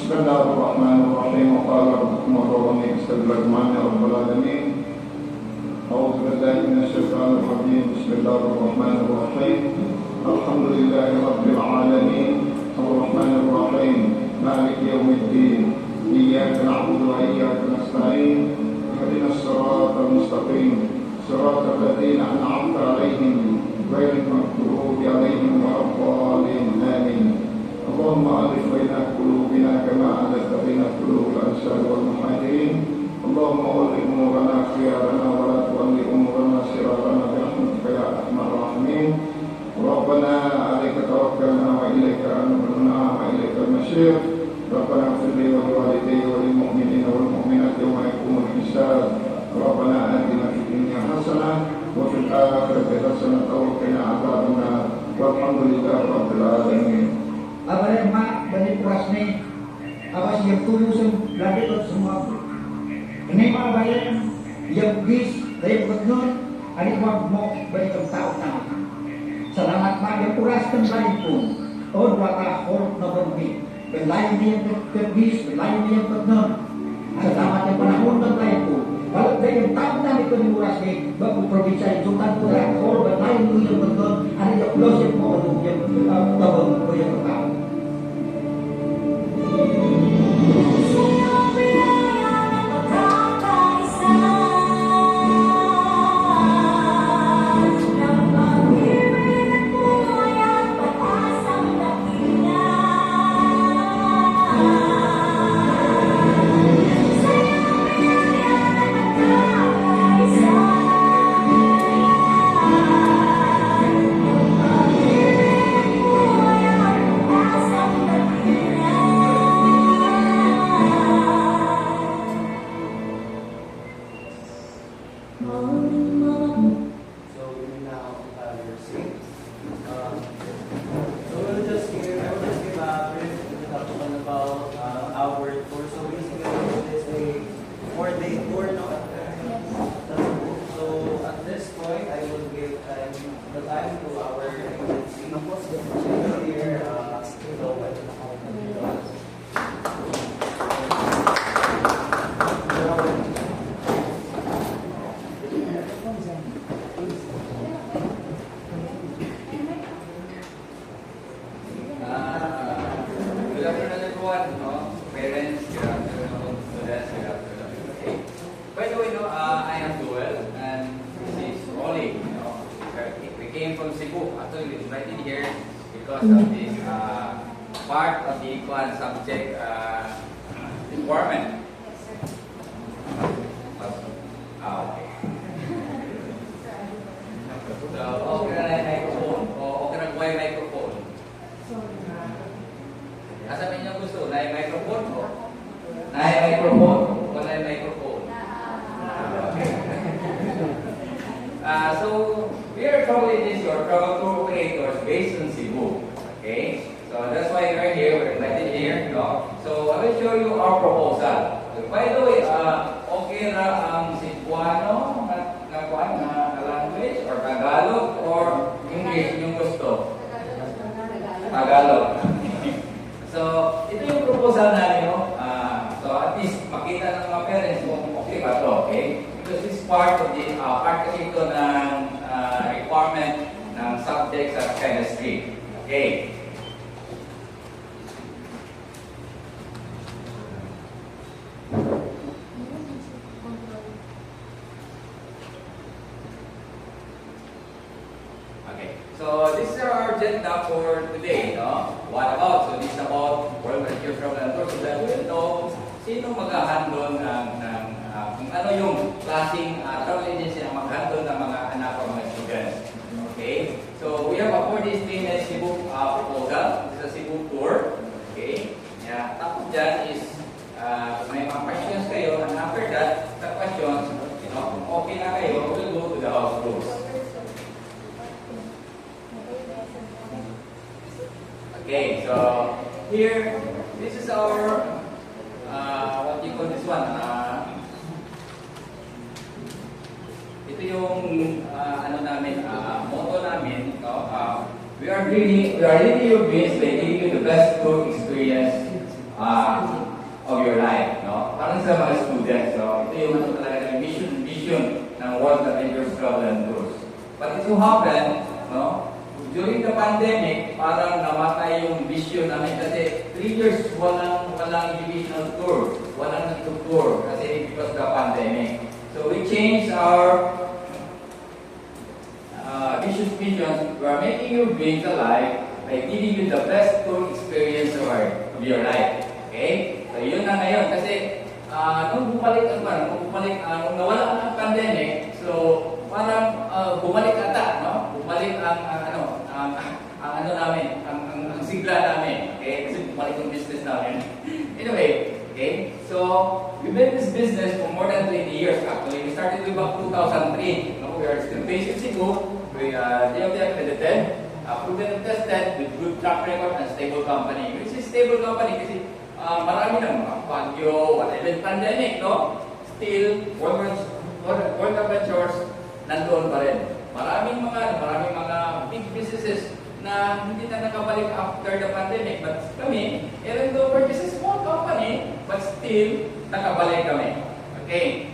بسم الله الرحمن الرحيم. وقال ربكم ادعوني استجب لكم يا رب العالمين. أعوذ بالله من الشيطان الرجيم. بسم الله الرحمن الرحيم. الحمد لله رب العالمين الرحمن الرحيم مالك يوم الدين. إياك نعبد وإياك نستعين. اهدنا الصراط المستقيم صراط الذين أنعمت عليهم غير المغضوب عليهم ولا الضالين. آمين. اللهم ألف بين قلوبنا كما ألفت بين قلوب الأنصار والمهاجرين. اللهم ول أمورنا خيارنا ولا تول أمورنا شرارنا برحمتك يا أرحم الراحمين. ربنا عليك توكلنا وإليك أنبنا وإليك المصير. ربنا اغفر لي ولوالدي وللمؤمنين والمؤمنات يوم يقوم الحساب. ربنا آتنا في الدنيا حسنة وفي الآخرة حسنة وقنا عذاب النار. والحمد لله رب العالمين. Abang mak bani puas ni, abang yang tulus lagi tu semua. Ini mak bayar yang bis, yang betul, adik mak mau bani tahu tahu. Selamat mak yang puas kembali pun. Oh dua tahun nomor bi, berlain dia terbis, berlain dia betul. Selamat yang panahun kembali pun. Kalau dia yang tahu tahu itu puas ni, baru perbicara sultan putra, kalau berlain dia yang betul, ada yang plus yang mau yang tahu yang tahu. Part of the equal subject requirement. Okay. So, okay na yung microphone o okay na yung microphone? Asa niyo gusto? Na yung microphone o? Na yung microphone o na yung microphone? Okay. So, we are travel agency or travel tour operators based on Cebu. Okay? So that's why we're here, we're invited here, no? So I will show you our proposal. So, by the way, okay na ang Cebuano na language or Tagalog or English yung gusto? Tagalog. So ito yung proposal natin, no? So at least makita ng mga parents kung okay ba ito, okay? Because this part of the, part kasi ito ng requirement ng subject sa chemistry. Okay? So this is our agenda for today, no? What about? So this is about World Health Problem so that we know sino mag-handle ng kung ano yung klaseng travel agency na mag-handle ng mga anak o mga students. Okay? So we have a 4 days Cebu proposal. This is a Cebu tour. Okay? Yeah. Tapos dyan is may mga questions kayo and after that, the questions, you know, kung okay na kayo, we'll go to the house rules. Okay, so here, this is our, what do you call this one? Ito yung, ano namin, motto namin, no? We are really your best by giving you the best tour experience of your life, no? Parang sa mga students, so ito yung ano talaga ng vision ng World Avengers Travel and Tours. But it so happened, no? During the pandemic, parang namatay yung vision namin kasi 3 years walang educational tour, walang tour kasi because of the pandemic. So we changed our vision. We are making your dreams alive by giving you the best tour experience of your life. Okay? So yun na ngayon kasi nung bumalik nung nawala ang pandemic, so parang bumalik ata, no? Bumalik ang sigla namin. Okay? Kasi bumalik yung business namin. Anyway, okay? So, we've been in this business for more than 20 years actually. We started way back 2003. No? We are still based in Cebu. We are DOT accredited, proven and tested with good track record and stable company. Which is stable company kasi marami ng mga bagyo, whatever pandemic, no? Still, World Adventures nandoon pa rin. Maraming mga big businesses na hindi na nakabalik after the pandemic. But kami, even though we're just a small company, but still, nakabalik kami. Okay?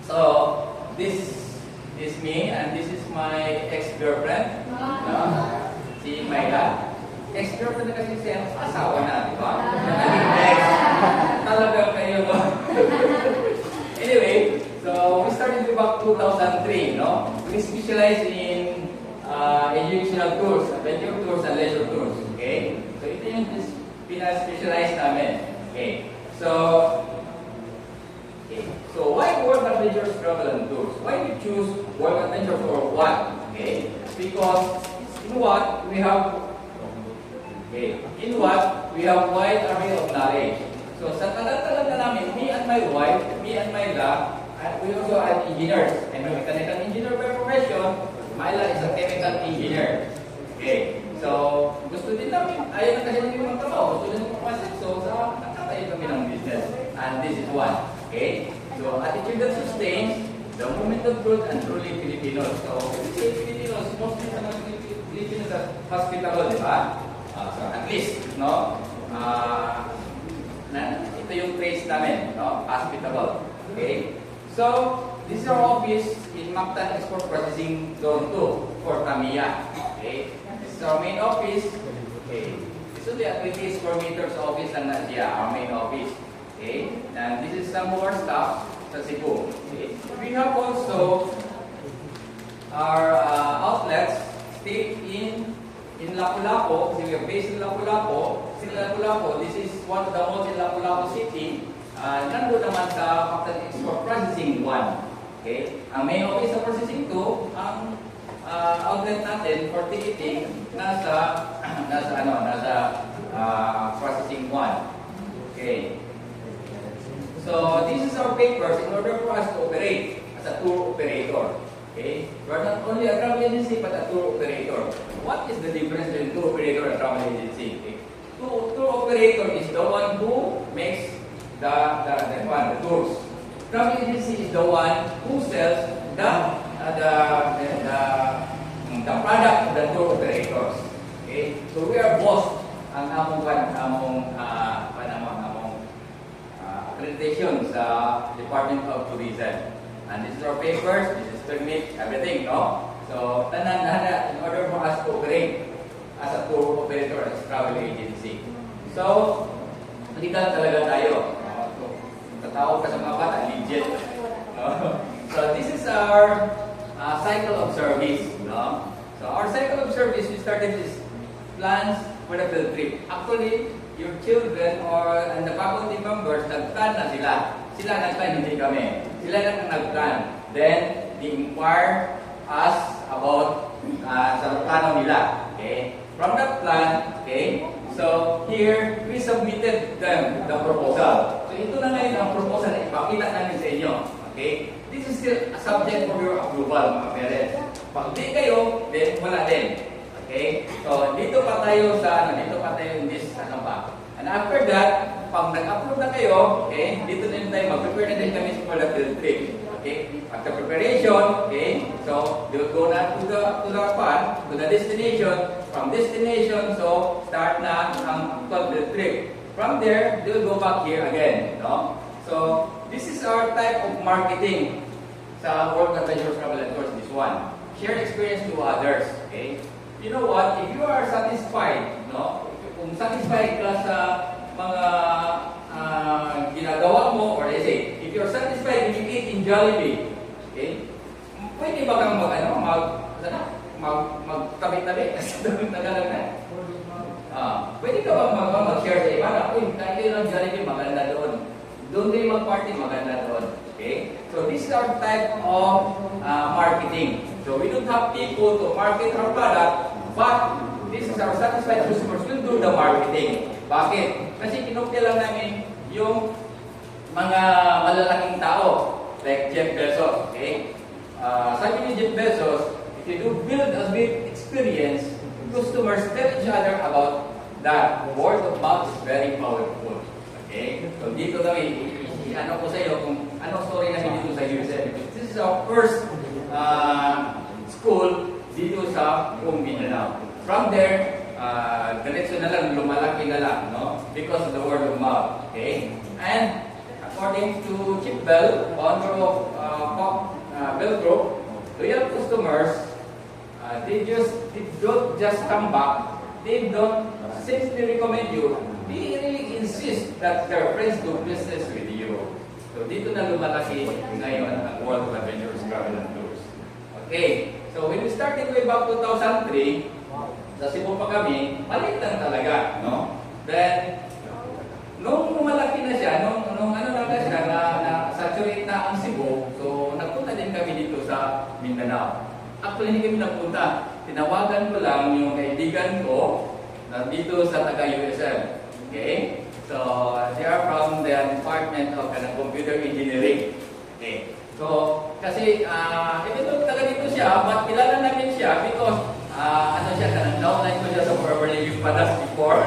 So, this is me and this is my ex-girlfriend. Si Myla. Ex-girlfriend na kasi siya, asawa na, di ba? Ex. Talaga kayo, no? Anyway, so we started about 2003, no? We specialize in educational tours, adventure tours, and leisure tours. Okay? So ito yung pina-specialize namin. Okay? So why World Adventures Travel and Tours? Why we choose World Adventures for what? Okay? Because in what we have wide array of knowledge. So sa tagal-tagal na namin, me and my wife, me and Myla, we also are engineers. I'm a mechanical engineer by profession. Myla is a chemical engineer. Okay. So, gusto din namin, ayaw na kasi namin magtrabaho. Gusto din pumasok. So, nakatayo kami ng business. And this is one. Okay. So, attitude that sustains the movement of truth and truly Filipinos. So, kasi Filipinos, mostly sa mga Filipinos are hospitable, di ba? So, at least, no? Ito yung trace namin, no? Hospitable. Okay. So, this is our office in Mactan Export Processing Zone 2 for Tamiya. Okay. This is our main office. Okay. This is the 20 square meters office lang na siya, our main office. Okay. And this is some more staff sa Cebu. Okay. We have also our outlets stay in Lapu-Lapu. We are based in Lapu-Lapu. In Lapu-Lapu, this is one of the malls in Lapu-Lapu City. Nandun naman sa Mactan Export Processing 1. Okay? Ang main office sa Processing 2, ang outlet natin for ticketing nasa Processing 1. Okay. So, this is our papers in order for us to operate as a tour operator. Okay? We're not only a travel agency but a tour operator. What is the difference between tour operator and travel agency? Okay? Tour operator is the one who makes the tours. Travel agency is the one who sells the product of the tour operators. Okay? So we are both ang among accreditation sa Department of Tourism. And this is our papers, this is permit, everything, no? So, in order for us to operate as a tour operator, as a travel agency. So, legal talaga tayo. Tatawag ka sa mga bata, legit. No? So, this is our cycle of service. No? So, our cycle of service, we started this plans for the field trip. Actually, your children and the faculty members, nag-plan na sila. Sila nag-plan, hindi kami. Sila na nag-plan. Then, they inquire us about sa plano nila. Okay? From that plan, okay, so here, we submitted them the proposal. So ito na ngayon ang proposal na ipakita namin sa inyo. Okay? This is still a subject for your approval, mga parents. Pag di kayo, then wala din. Okay? So dito pa tayo in this, And after that, pag nag-upload na kayo, okay, dito na tayo, mag-prepare na din kami for the field trip. Okay? After preparation, okay, so they will go na to the destination. From destination, so start na ang field trip. From there, they'll go back here again. No? So, this is our type of marketing sa World Adventurous Travel and Tours, this one. Share experience to others. Okay? You know what? If you are satisfied, no? Kung satisfied ka sa mga ginagawa mo, or let's say, if you're satisfied when you eat in Jollibee, okay? Pwede ba kang magtabi-tabi? Tagalog na. Pwede ka bang mag-share sa iba na, uy, kain kayo ng Jollibee, maganda doon. Doon kayo mag-party, maganda doon. Okay? So this is our type of marketing. So we don't have people to market our product, but this is our satisfied customers will do the marketing. Bakit? Kasi kinopya lang namin yung mga malalaking tao, like Jeff Bezos. Okay? Sabi ni Jeff Bezos, if you do build a big experience, customers tell each other about that. Word of mouth is very powerful. Okay? So dito kami, ano ko sa iyo kung anong story namin dito sa USM. This is our first school dito sa Mindanao. From there, diretso na lang, lumalaki na lang, no? Because of the word of mouth. Okay? And according to Chip Bell, founder of Bell Group, loyal customers, they don't just come back. They don't simply recommend you. They really insist that their friends do business with you. So dito na lumalaki ngayon ang World of Adventurous Travel and Tours. Okay, so when we started way back 2003, sa Cebu pa kami, maliit lang talaga, no? Then, nung malaki na siya, nung ano na siya, na-saturate na ang Cebu, so nagpunta din kami dito sa Mindanao. Actually, hindi kami nagpunta. Tinawagan ko lang yung kaibigan ko na dito sa taga-USM. Okay? So, they are from the Department of Computer Engineering. Okay. So, kasi, even though taga dito siya, but kilala namin siya because, downline ko siya sa Beverly Hills Padas before.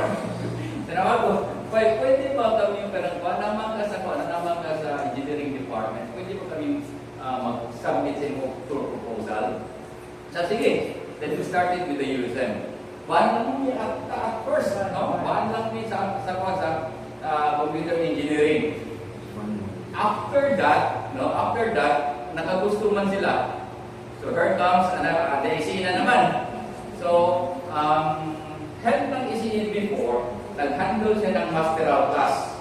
Tinawa ko, pwede ba kami yung naman ka sa engineering department, pwede ba kami mag-submit sa yung tour proposal? So, sige, then we started with the USM. One lang kami at first, no? One lang kami sa computer engineering. After that, nakagusto man sila. So here comes the ECE na naman. So, help ng ECE before, nag-handle siya ng masteral class.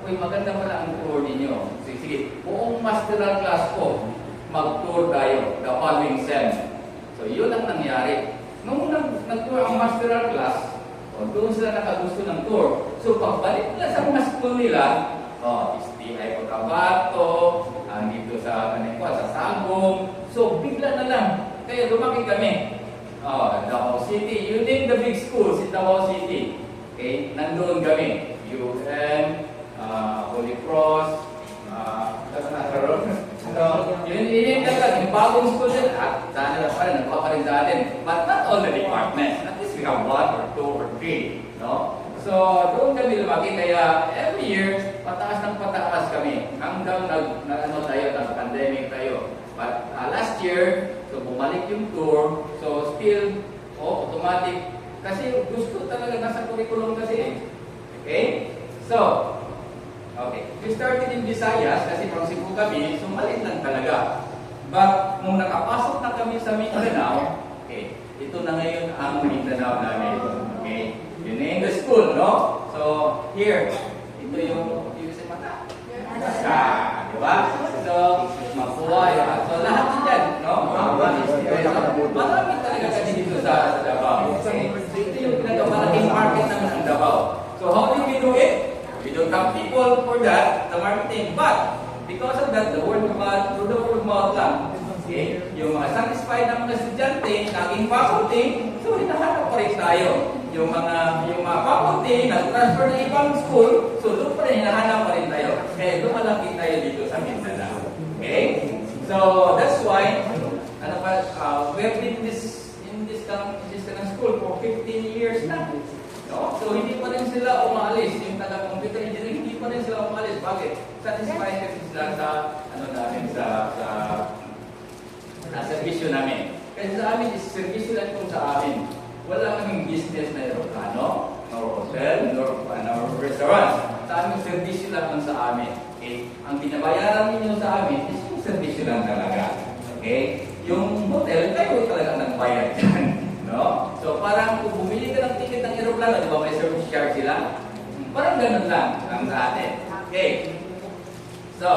Uy, maganda pala ang tour ninyo. Sige, buong masteral class ko, mag-tour tayo, the following sem. So, yun ang nangyari. Nung nag-tour ang masteral class, doon sila nakagusto ng tour. So, pagbalik nila sa mga school nila, STI Cotabato, dito sa Sagom. So, bigla na lang. Kaya lumaki kami. Davao City. You name the big schools in Davao City. Okay? Nandoon kami. UM, Holy Cross, yun yung bagong school din. At sana pa rin, nagpa rin sa atin. But not all the departments. At least we have 1 or 2 or 3. No? So, doon kami lumaki. Kaya every year, pataas ng pataas kami. Hanggang nag-pandemic tayo. But last year, so bumalik yung tour. So, still, automatic. Kasi gusto talaga nasa curriculum kasi. Okay? So, okay. We started in Visayas kasi from Cebu kami, so maliit lang talaga. But nung nakapasok na kami sa Mindanao, okay, ito na ngayon ang Mindanao namin. Okay? Yun na yung school, no? So, here, ito yung sa mata. Di ba? So, makuha yun. So, lahat dyan, no? Marami talaga kasi dito sa Davao. Okay? So, ito yung pinagkamalaking market naman ng Davao. So, how did we do it? We don't have people for that, the marketing. But, because of that, the word of mouth, through the word of mouth lang. Okay? Yung mga satisfied na mga estudyante, naging faculty, so hinahanap pa rin tayo. Yung mga faculty, nag-transfer na ibang school, so doon pa rin hinahanap pa rin tayo. Kaya lumalaki tayo dito sa Mindanao. Okay? So, that's why, we have been in this school for 15 years na. No? So, hindi pa rin sila umalis. Yung taga-computer engineering, hindi pa rin sila umalis. Bakit? Satisfied kasi sila sa, sa servisyo namin. Kasi sa amin, servisyo lang kung sa amin. Wala kaming business na aeroplano, nor hotel, nor lang sa amin. Okay? Ang binabayaran ninyo sa amin is yung servisyo lang talaga. Okay? Yung hotel, kayo talaga nagbayad dyan. No? So parang kung bumili ka ng ticket ng aeroplano, di ba may service charge sila? Parang ganun lang ang sa atin. Okay? So,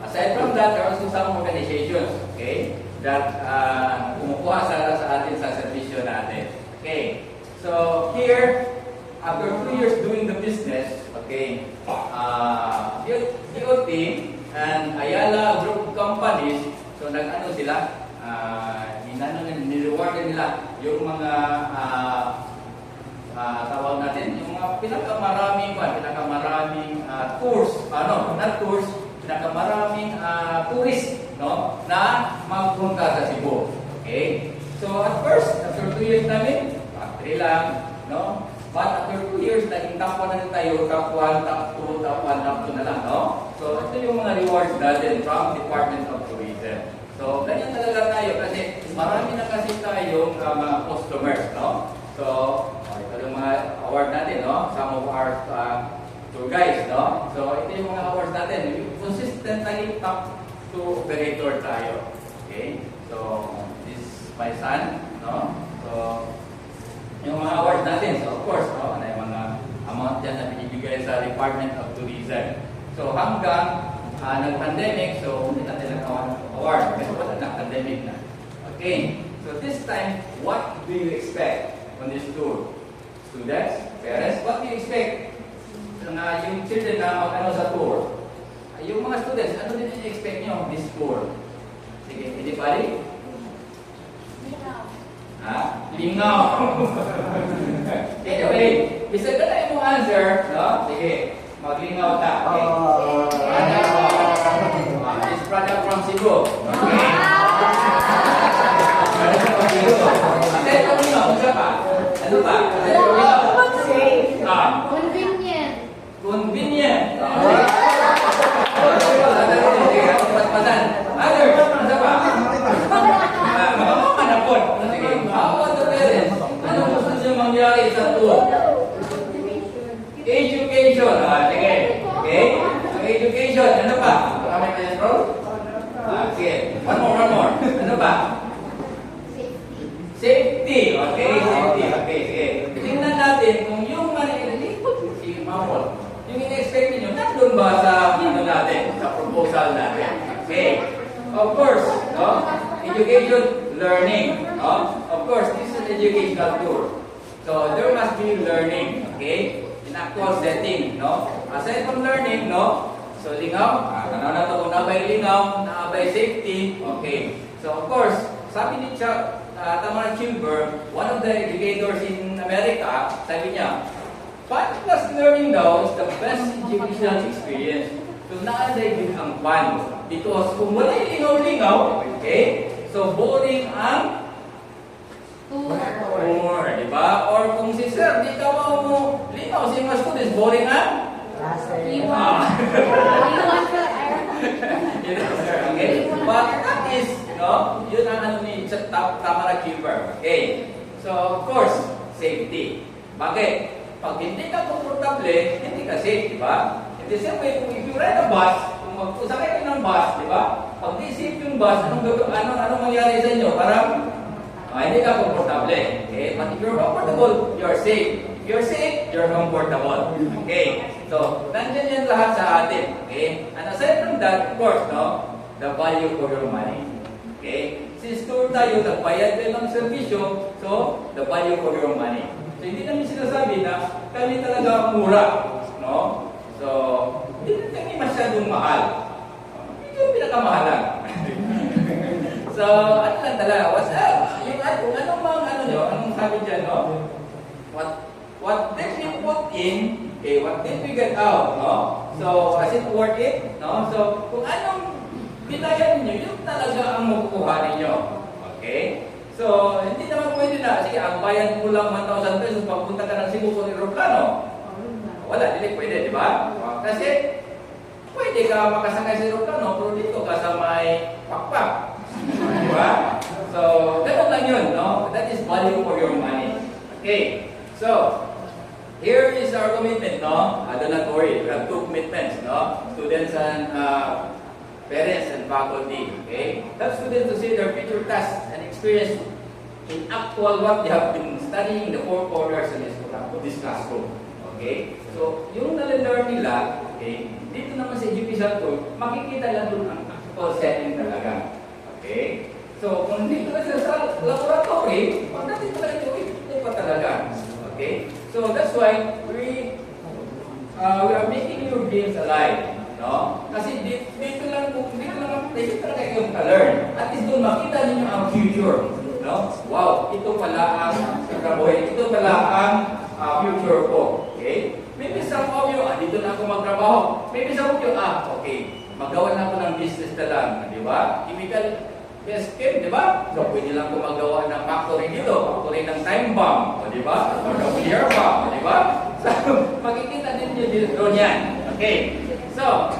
aside from that, there are also some organizations, okay, that kumukuha sa atin sa servisyo natin. Okay? So, here, after 2 years doing the business, okay, DOT and Ayala Group Companies, so nag-ano sila, nirewardan nila yung mga tawag natin, yung mga pinakamaraming tours, not tours, pinakamaraming tourist, no, na magpunta sa Cebu. Okay? So at first, after 2 years namin, factory lang, no? But after 2 years, naging top 1 na tayo, top 1, top 2, top 1, top 2 na lang, no? So ito yung mga rewards natin from Department of Tourism. So ganyan talaga tayo kasi marami na kasi tayong mga customers, no? So ito yung mga award natin, no? Some of our tour guides, no? So ito yung mga awards natin. Consistently top 2 operator tayo. Okay? So this is my son, no? So yung mga awards natin, so of course, no? Ano yung mga amount dyan na binibigay sa Department of Tourism. So hanggang nag-pandemic, so hindi natin award kasi wala na, pandemic na. Okay, so this time, what do you expect on this tour? Students, parents, what do you expect? Yung children na mag-ano sa tour? Yung mga students, ano din i-expect nyo this tour? Sige, hindi pali? Lingaw. Anyway, isa ka na yung answer, no? Sige, maglingaw ka. Okay. This product from Cebu. Okay. Product from Cebu. Aside from lingaw, isa pa? Ano pa? Aside from lingaw? Convenient. Convenient. Pas-pasan. Others, isa pa? Manapon. Sige. How about the parents? Ano gusto niyo mangyari sa tour? Education. Sige. Okay? Ang education. Ano pa? Marami pa yan, bro? Sige. One more. Ano pa? Safety. Okay, safety. Okay, sige. Tingnan natin kung yung sige, mamol. Yung in-expect niyo, nandun ba sa natin, sa proposal natin? Okay. Of course, no? Education, learning, no? Of course, this is an educational tour. So there must be learning, okay? In actual setting, no? Aside from learning, no? So lingaw, ano na ito kung nabay lingaw, nabay safety, okay? So of course, sabi ni Tamara Chilber, one of the educators in America, sabi niya, 5 plus learning daw is the best educational experience. So naaday din ang fun. Because kung wala yung lingaw-lingaw, okay? So boring ang tour, di ba? Or kung si sir, di ka mo lingaw, si mga students, boring ang okay? But that is, yun ang ano ni Tamara Chilber. Okay? So, of course, safety. Bakit? Pag hindi ka komportable, hindi ka safe, di ba? In the same way, kung if you ride a bus, kung magpusakay ka ng bus, di ba? Pag di safe yung bus, anong mangyari sa inyo? Parang, hindi ka komportable. Okay? But if you're comfortable, you're safe. If you're safe, you're comfortable. Okay? So, nandiyan yan lahat sa atin. Okay? And aside from that, of course, no? The value for your money. Okay? Since tour tayo, nagbayad tayo ng servisyo, so, the value for your money. So, hindi namin sinasabi na kami talaga mura. No? So, hindi kami masyadong mahal. Hindi yung pinakamahalan. So, ano lang talaga? What's up? Yung kung anong sabi dyan, no? What did we put in, okay, what did we get out, no? So, is it worth it? No? So, kung anong binayan ninyo, yun talaga ang makukuha ninyo. Okay? So, hindi naman pwede na, sige, ang bayan mo lang 1,000 pesos, pagpunta ka ng Cebu sa aeroplano. Wala, hindi pwede, di ba? Kasi, pwede ka makasakay sa aeroplano, pero dito ka sa may pakpak. Di ba? So, ganun lang yun, no? That is value for your money. Okay, so, here is our commitment, no? Do not worry. We have two commitments, no? Students and parents and faculty, okay? Help students to see their future tasks and experience in actual what they have been studying in the four corners of this classroom, okay? So, yung nalalearn nila, okay, dito naman sa education tool, makikita lang doon ang actual setting talaga, okay? So, kung dito na sila sa laboratory, pagdating talaga ito pa talaga, okay? So, that's why we are making your dreams alive. No? Kasi dito lang kayo ka-learn. At least doon makita ninyo ang future. No? Wow, ito pala ang trabaho. Ito pala ang future ko. Okay? Maybe some of you, dito na ako magtrabaho. Maybe some of you, okay, magawa na ako ng business na lang. Di ba? Chemical escape, di ba? So, pwede lang ako magawa ng factory dito. Factory ng time bomb. O, di ba? O ng clear bomb. O, di ba? So, makikita din nyo dito yan. Okay. So,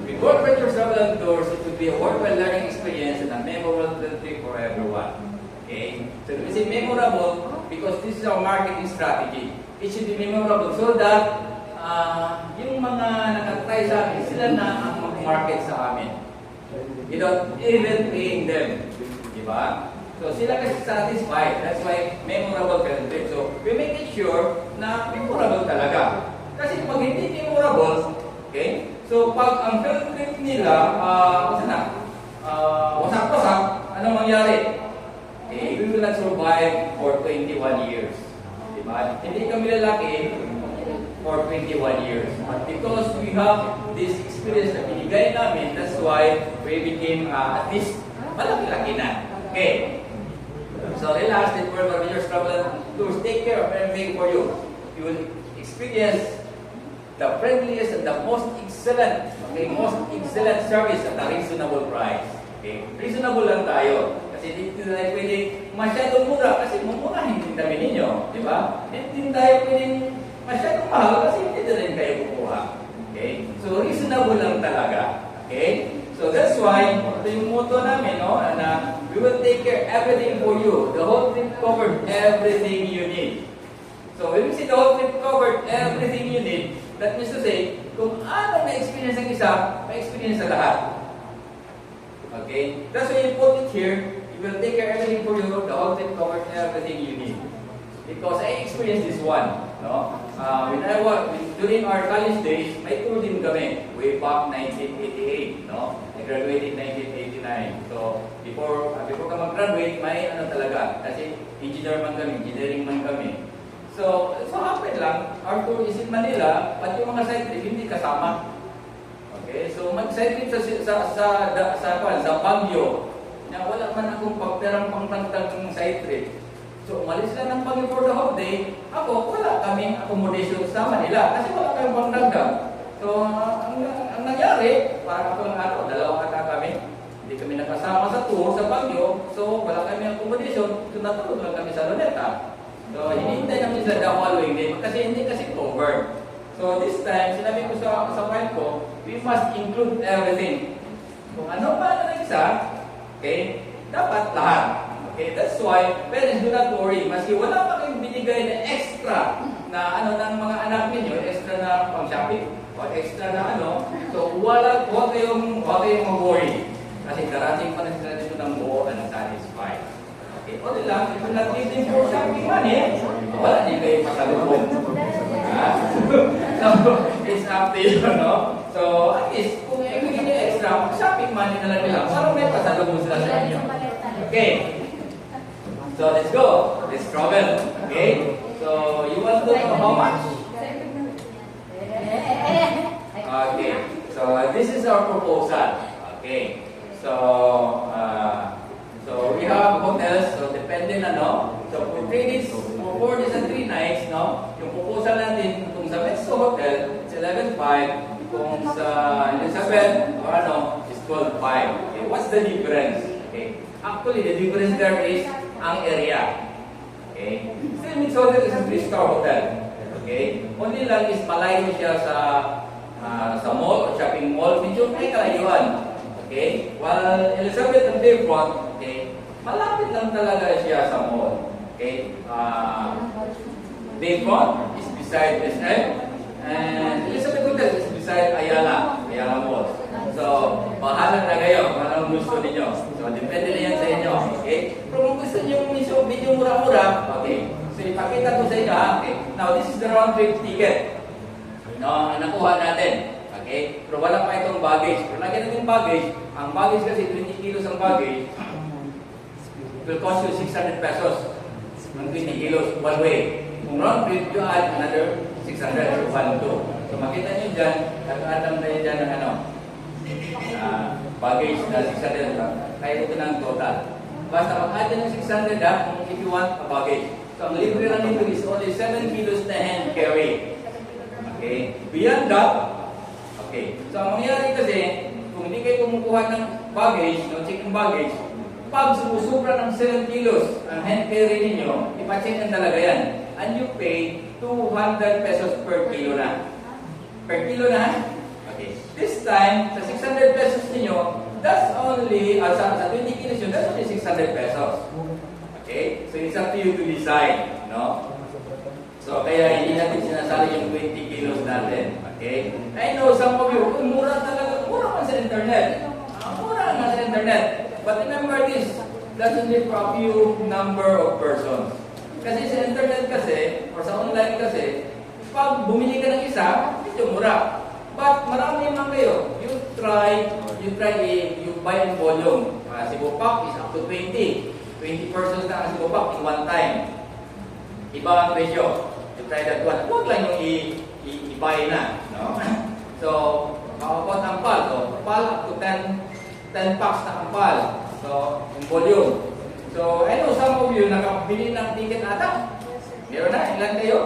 with World Ventures Travel and Tours, it would be a worthwhile learning experience and a memorable trip for everyone. Okay? So, we say memorable because this is our marketing strategy. It should be memorable so that yung mga nakatry sa amin, sila na ang mag-market sa amin. Without even paying them. Diba? So, sila kasi satisfied. That's why memorable field trip. So, we make it sure na memorable talaga. Kasi pag hindi memorable, okay? So, pag ang field trip nila, wasak-wasak, anong mangyari? Okay, we will not survive for 21 years. Diba? Hindi kami lalaki for 21 years. But because we have this experience na binigay namin, that's why we became at least malaki-laki na. Okay. So relax, that World Ventures Travel and Tours take care of everything for you. You will experience the friendliest and the most excellent service at a reasonable price. Okay? Reasonable lang tayo. Kasi dito na pwede masyadong mura kasi mumurahin din kami ninyo. Di ba? Hindi tayo pwedeng masyadong mahal kasi hindi na rin kayo kukuha. Okay? So reasonable lang talaga. Okay? So that's why, ito yung motto namin, no? We will take care everything for you. The whole trip covered everything you need. So when we say the whole trip covered everything you need, that means to say, kung ano na-experience ng isa, ma-experience sa lahat. Okay? That's why you put it here, it will take care everything for you. The whole trip covered everything you need. Because I experienced this one, no? During our college days, may tour din kami way back 1988, no? I graduated 1989. So, before ka mag-graduate, may talaga. Kasi engineering man kami. So happened lang, our tour is in Manila, at yung mga side trip, hindi kasama. Okay? So, mag-side trip sa Baguio, na wala man akong pagperang pangtagtag ng side trip. So, umalis lang ng Baguio for the whole day. Ako, wala kaming accommodation sa Manila kasi wala kayong pangdagdag. So, ang nangyari, parang ako dalawang ata kami. Hindi kami nakasama sa tour sa Baguio. So, wala kami accommodation. So, natulog lang kami sa Luneta. So, hinihintay namin sa the following day kasi hindi kasi covered. So, this time, sinabi ko sa wife ko, we must include everything. Kung ano pa na isa, okay, dapat lahat. Okay, that's why, parents, do not worry. Maski wala pa kayong binigay na extra na ng mga anak ninyo, extra na pang-shopping, o extra na so huwag kayong mag-worry. Kasi darating pa na sila dito ng buo na satisfied. Okay, o lang, if you're not needing for shopping money, wala din kayo masalubong. So, it's up to you, no? So, at least, kung ibigin nyo extra, shopping money na lang nila, parang may pasalubong sila sa inyo. Okay. So, let's go. Let's travel. Okay? So, you want to know how much? Okay. So, this is our proposal. Okay. So we have hotels. So, depende na, no? So, for 3 days, for 4 days and 3 nights, no? Yung proposal natin, kung sa Mexico Hotel, it's 11.5. Kung sa Elizabeth, is 12.5. Okay. What's the difference? Okay. Actually, the difference there is ang area. Okay? Still, Mix Hotel is a 3-star hotel. Okay? Only lang is malayo siya sa mall o shopping mall. Medyo may kalayuan. Okay? While Elizabeth and Bayfront, okay, malapit lang talaga siya sa mall. Okay? Bayfront is beside SM, and Elizabeth Hotel is beside Ayala Mall. So, bahala na kayo kung anong gusto ninyo. So, depende na yan sa inyo. Okay? Pero kung gusto niyo medyo mura-mura, okay. So, ipakita ko sa inyo, okay. Now, this is the round trip ticket. No, nakuha natin. Okay? Pero wala pa itong baggage. Pero lagi natin baggage. Ang baggage kasi 20 kilos ang baggage. It will cost you 600 pesos. Ang 20 kilos, one way. Kung round trip, you add another 600. So, 1, 2. So, makita nyo dyan, nag-add tayo dyan ng baggage na 600 lang. Kaya ito na ang total. Basta mag-add ng 600 if you want a baggage. So, ang libre lang nito is only 7 kilos na hand carry. Okay? Beyond that, okay. So, ang mangyayari kasi, kung hindi kayo kumukuha ng baggage, no, chicken baggage, pag sumusubra ng 7 kilos ang hand carry ninyo, ipacheck na talaga yan. And you pay 200 pesos per kilo na. Per kilo na? Okay. This time, sa 600 pesos ninyo, that's only, sa 20 kilos yun, that's only 600 pesos. Okay? So, it's up to you to decide, no? So, kaya hindi natin sinasali yung 20 kilos natin. Okay? I know some of you, mura talaga, mura man sa internet. Mura man sa internet. But remember this, that's only for a few number of persons. Kasi sa internet kasi, or sa online kasi, pag bumili ka ng isa, medyo mura. But marami naman kayo. You buy in volume. Cebu Pack is up to 20. 20 persons na ang Cebu Pack in one time. Iba ang presyo. You try that one. Huwag lang yung i-buy na. No? So, how about ampal? So, ampal up to 10 packs na ampal. So, in volume. So, I know some of you nakabili ng ticket ata. Meron na? Ilan kayo?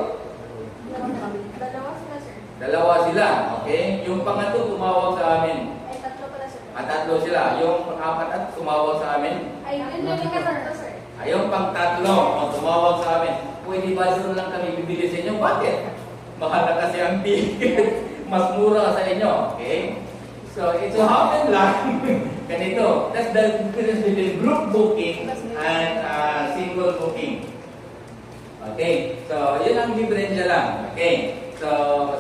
Dalawa sila, sir. Dalawa sila. Okay? Yung pangatlo tumawag sa amin. Ay, tatlo pala, sir. Tatlo sila. Yung pang-apat at tumawag sa amin. Ay, yun yung tatlo, sir. Yung pang-tatlo tumawag sa amin. Pwede ba doon lang kami bibili sa inyo? Bakit? Mahal na kasi ang ticket. Mas mura sa inyo. Okay? So, ito happen lang. Ganito. That's the difference between group booking and single booking. Okay? So, yun ang diferensya lang. Okay? So,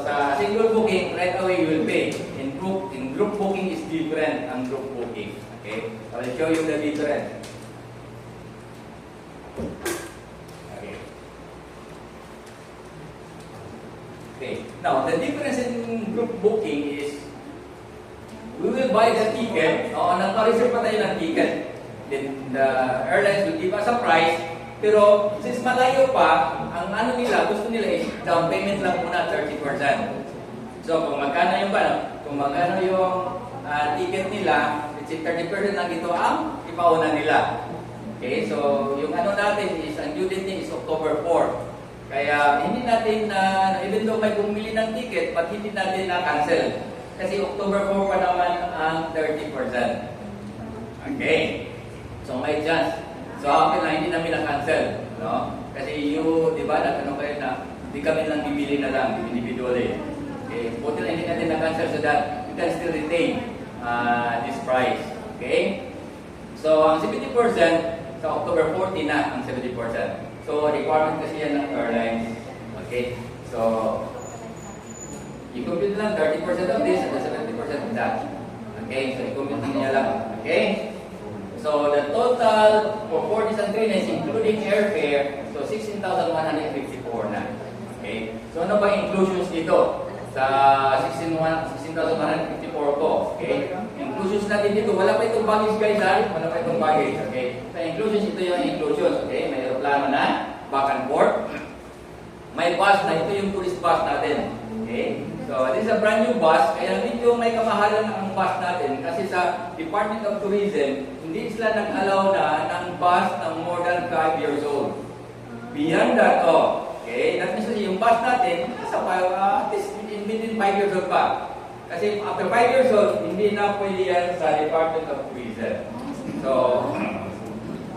sa single booking, right away you will pay. In group booking is different ang group booking. Okay? I will show you the difference. Okay. Okay. Now, the difference in group booking is we will buy the ticket. Nagpa-reserve pa tayo ng ticket. Then, the airlines will give us a price. Pero, since malayo pa, ang ano nila, gusto nila is down payment lang muna, 30%. So, kung magkano yung ticket nila, it's 30% lang ito ang ipauna nila. Okay, so, yung ano natin is, ang due date is October 4. Kaya, hindi natin even though may bumili ng ticket, but hindi natin na-cancel. Kasi October 4 pa naman ang 30%. Okay, so may chance. So, akin lang, hindi namin na-cancel. No? Kasi di ba, nagtanong kayo na, hindi kami lang bibili na lang, individually. Okay, buti na hindi natin na-cancel so that you can still retain this price. Okay? So, ang 70%, sa October 14 na ang 70%. So, requirement kasi yan ng airlines. Okay? So, i-compute lang 30% of this and 70% of that. Okay? So, i-compute niya lang. Okay? So, the total for 4 days and 3 nights, including airfare, so 16,154 na. Okay? So, ano ba inclusions dito? Sa 16,154 ko. Okay? Inclusions natin dito. Wala pa itong baggage guys, ha? Wala pa itong baggage. Okay? So, inclusions, ito yung inclusions. Okay? May aeroplano na, back and forth. May bus na, ito yung tourist bus natin. Okay? So, this is a brand new bus. Kaya medyo may kamahalan ang bus natin kasi sa Department of Tourism, hindi sila nag-allow na ng bus ng more than 5 years old. Beyond that, okay, that means yung bus natin, at least within 5 years old pa. Kasi after 5 years old, hindi na pwede yan sa Department of Tourism. So,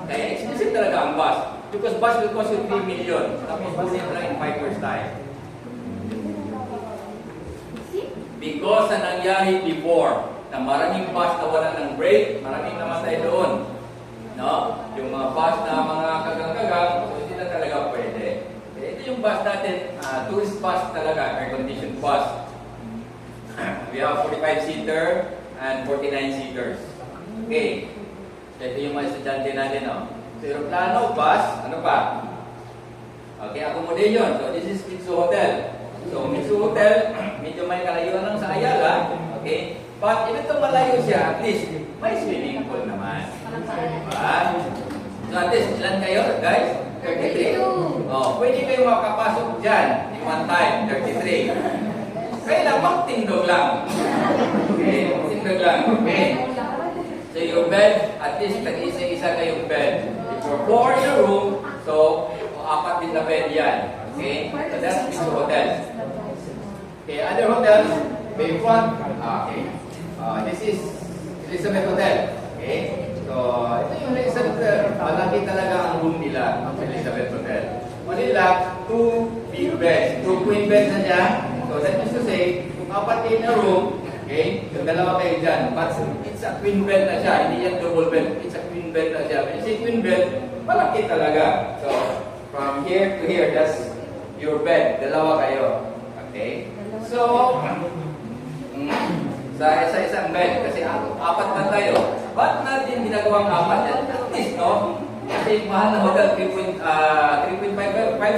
kaya expensive talaga ang bus. Because bus will cost you 3 million. Tapos busin mo lang in 5 years time. Because na nangyari before, na maraming bus na wala ng brake, maraming namatay doon. no? Yung mga bus na mga kagang-kagang, so hindi na talaga pwede. Ito yung bus natin, tourist bus talaga, air-conditioned bus. We have 45-seater and 49-seaters. Okay. So ito yung mga estudyante natin, no? So aeroplano, bus, ano pa? Okay, accommodation. So this is Mitsu Hotel. So Mitsu Hotel, medyo may kalayuan lang sa Ayala. Okay? But if ito malayo siya, at least may swimming pool naman. Diba? So at least, ilan kayo, guys? 33. Oh, pwede kayo makapasok dyan in one time, 33. Kaya lang, magtindog lang. Okay, magtindog lang. Okay? So your bed, at least tag-isa-isa kayong bed. If you're 4 in a room, so 4 din na bed yan. Okay? So that's Mitsu Hotel. Okay, other hotels, Bayfront. Okay. This is Elizabeth Hotel. Okay? So, ito yung Elizabeth Hotel. Malaki talaga ang room nila sa Elizabeth Hotel. Only lang, 2 big beds. 2 queen beds na dyan. So, that means to say, kung 4 in a room, okay, yung dalawa kayo dyan. But it's a queen bed na siya. Hindi yan double bed. It's a queen bed na siya. When you say queen bed, malaki talaga. So, from here to here, that's your bed. Dalawa kayo. Okay? So, sa isang bed, kasi 4 na tayo. Ba't natin ginagawang 4? At least, no? Kasi mahal na hotel, 3.5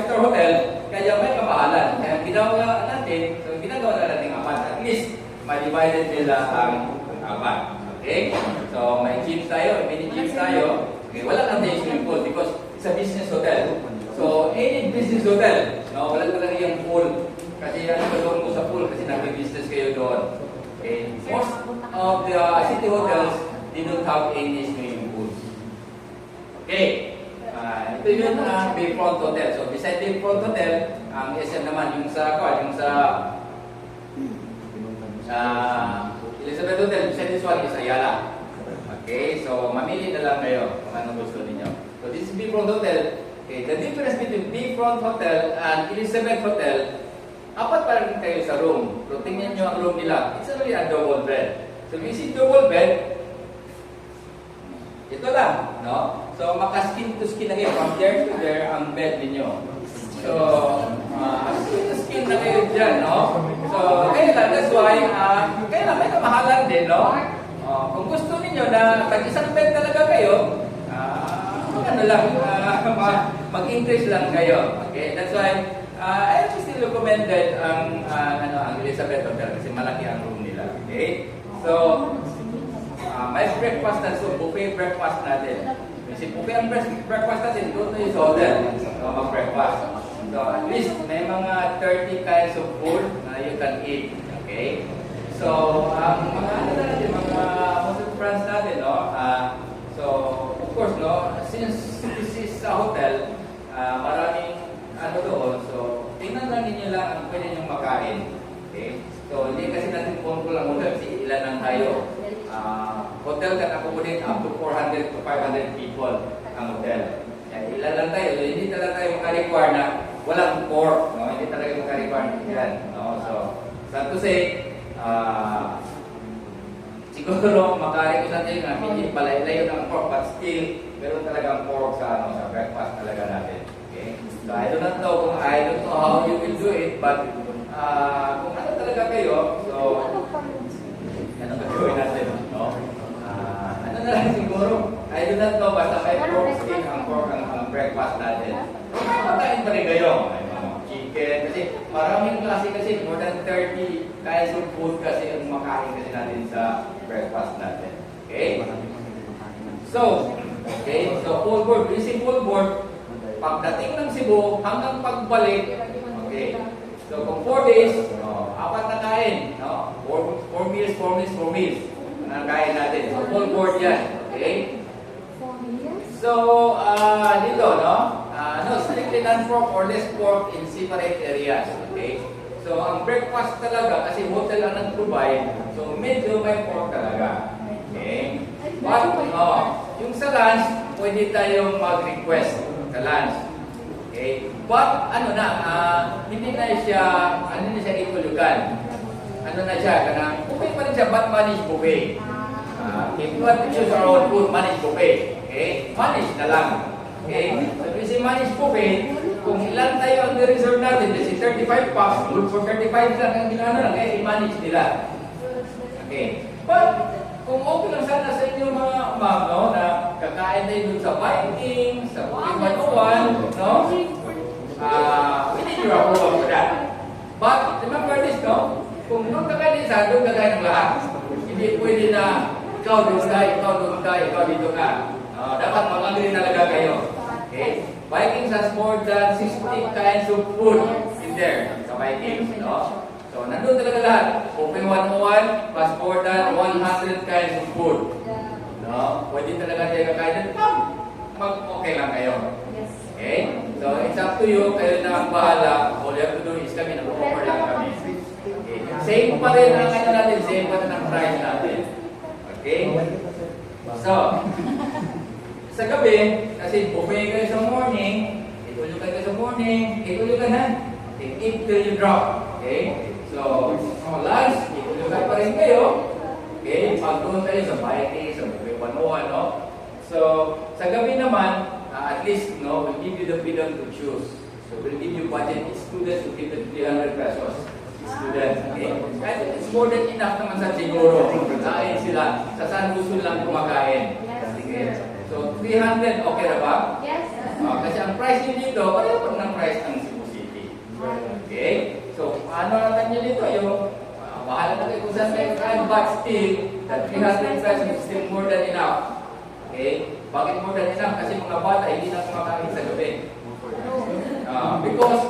star hotel, kaya may kamahalan. Kaya ginawa natin, so ginagawa na natin 4. At least, ma-divided nila ang 4. Okay? So, may gyms tayo, mini gyms tayo. Okay, wala kang swimming pool because it's a business hotel. So, any business hotel, no? Wala talaga yung pool. Kasi ano ba doon mo sa pool kasi nag-business kayo doon. Okay. Most of the city hotels they don't have any swimming pools. Okay. Ito yung Bayfront Hotel. So beside Bayfront Hotel, ang SM naman yung sa Elizabeth Hotel, beside this one is Ayala. Okay. So mamili na lang kayo kung anong gusto niyo. So this is Bayfront Hotel. Okay. The difference between Bayfront Hotel and Elizabeth Hotel, 4 pa rin kayo sa room. So, tingnan nyo ang room nila. It's only a double bed. So, if you see double bed, ito lang, no? So, maka-skin to skin na kayo. From there to there, ang bed ninyo. So, skin to skin na kayo dyan, no? So, kaya lang, that's why, kaya lang, may kamahalan din, no? Kung gusto niyo na tag-isang bed talaga kayo, ano lang, mag-increase lang kayo. Okay? That's why, I still recommended ang Elizabeth Hotel kasi malaki ang room nila. Okay? So, may breakfast na. So, buffet breakfast natin. Kasi buffet ang breakfast natin, doon na yung hotel. So, mag-breakfast. So, at least may mga 30 kinds of food na you can eat. Okay? So, ang mga natin, mga most of friends natin, no? So, of course, no? Since this is a hotel, maraming doon. So, tingnan lang ninyo lang ang pwede nyo makain. Okay? So, hindi kasi natin control ang hotel kasi ilan lang tayo. Hotel can accommodate up to 400 to 500 people ang hotel. Kaya ilan lang tayo. So, hindi talaga tayo maka-require na walang pork. No? Hindi talaga maka-require yan. No? So, to say, siguro maka-request natin na hindi palayo ng pork but still, meron talagang pork sa breakfast talaga natin. So I do not know how you will do it, but kung ano talaga kayo, so ano ba gawin natin, no? Ano na lang siguro, I do not know, basta may pork skin ang breakfast natin. Makain pa rin kayo, may mga chicken, kasi maraming klase kasi, more than 30 kinds of food kasi ang makain kasi natin sa breakfast natin. Okay? So, full board, using full board, pagdating ng Cebu, hanggang pagbalik, okay. So, kung 4 days, 4 na kain, no? 4 meals. Ang kain natin. So, full board yan, okay? So, dito, no? Strictly non-pork or less pork in separate areas, okay? So, ang breakfast talaga, kasi hotel ang nag-provide, so medyo may pork talaga, okay? But, yung sa lunch, pwede tayong mag-request sa lunch. Okay? But, hindi na siya, itulugan. Buffet pa rin siya, but managed buffet. If you want to choose our own food, managed buffet. Okay? Manage na lang. Okay? So, kasi manage buffet, kung ilan tayo ang reserve natin, kasi 35 packs, good for 35 lang ang ginano lang, kaya i-manage nila. Okay? But, kung okay lang sana sa inyo mga ma'am, no, na kakain tayo dun sa Viking, sa Buffet 101, no? We need your approval for that. But, remember this, no? Kung doon kakain isa, doon kakain ng lahat. Hindi pwede na ikaw doon ka, ikaw doon ka, ikaw dito ka. Dapat mag-agree talaga kayo. Okay? Vikings has more than 60 kinds of food in there sa Vikings, no? So, nandun talaga lahat. Buffet 101 plus more than 100 kinds of food. No? Pwede talaga kayo kakain. Mag-okay lang kayo. Okay? So, it's up to you. Kayo na ang bahala. All you have to do is kami, nag-offer lang kami. Okay? Same pa rin ang ano natin. Same pa rin ang price natin. Okay? So, sa gabi, kasi buffet kayo sa morning, itulog kayo sa morning, itulog ka na. Eat till you drop. Okay? So, lunch, itulog pa rin kayo. Okay? Pag doon kayo sa Viking, sa Buffet 101, no? So, sa gabi naman, at least, no, we'll give you the freedom to choose. So, we'll give you budget. Students will give you 300 pesos. Students, okay? Kahit it's more than enough naman sa siguro. Kain sila. Sa saan gusto lang kumakain. Okay? So, 300, okay na ba? Yes. Kasi ang price nyo dito, pareho pa ng price ng Cebu City. Okay? So, paano natin nyo dito? Yung, bahala na kayo kung saan kayo kain, but still, that 300 pesos is still more than enough. Okay? Bakit more than enough? Kasi mga bata, hindi na kumakain sa gabi. Because,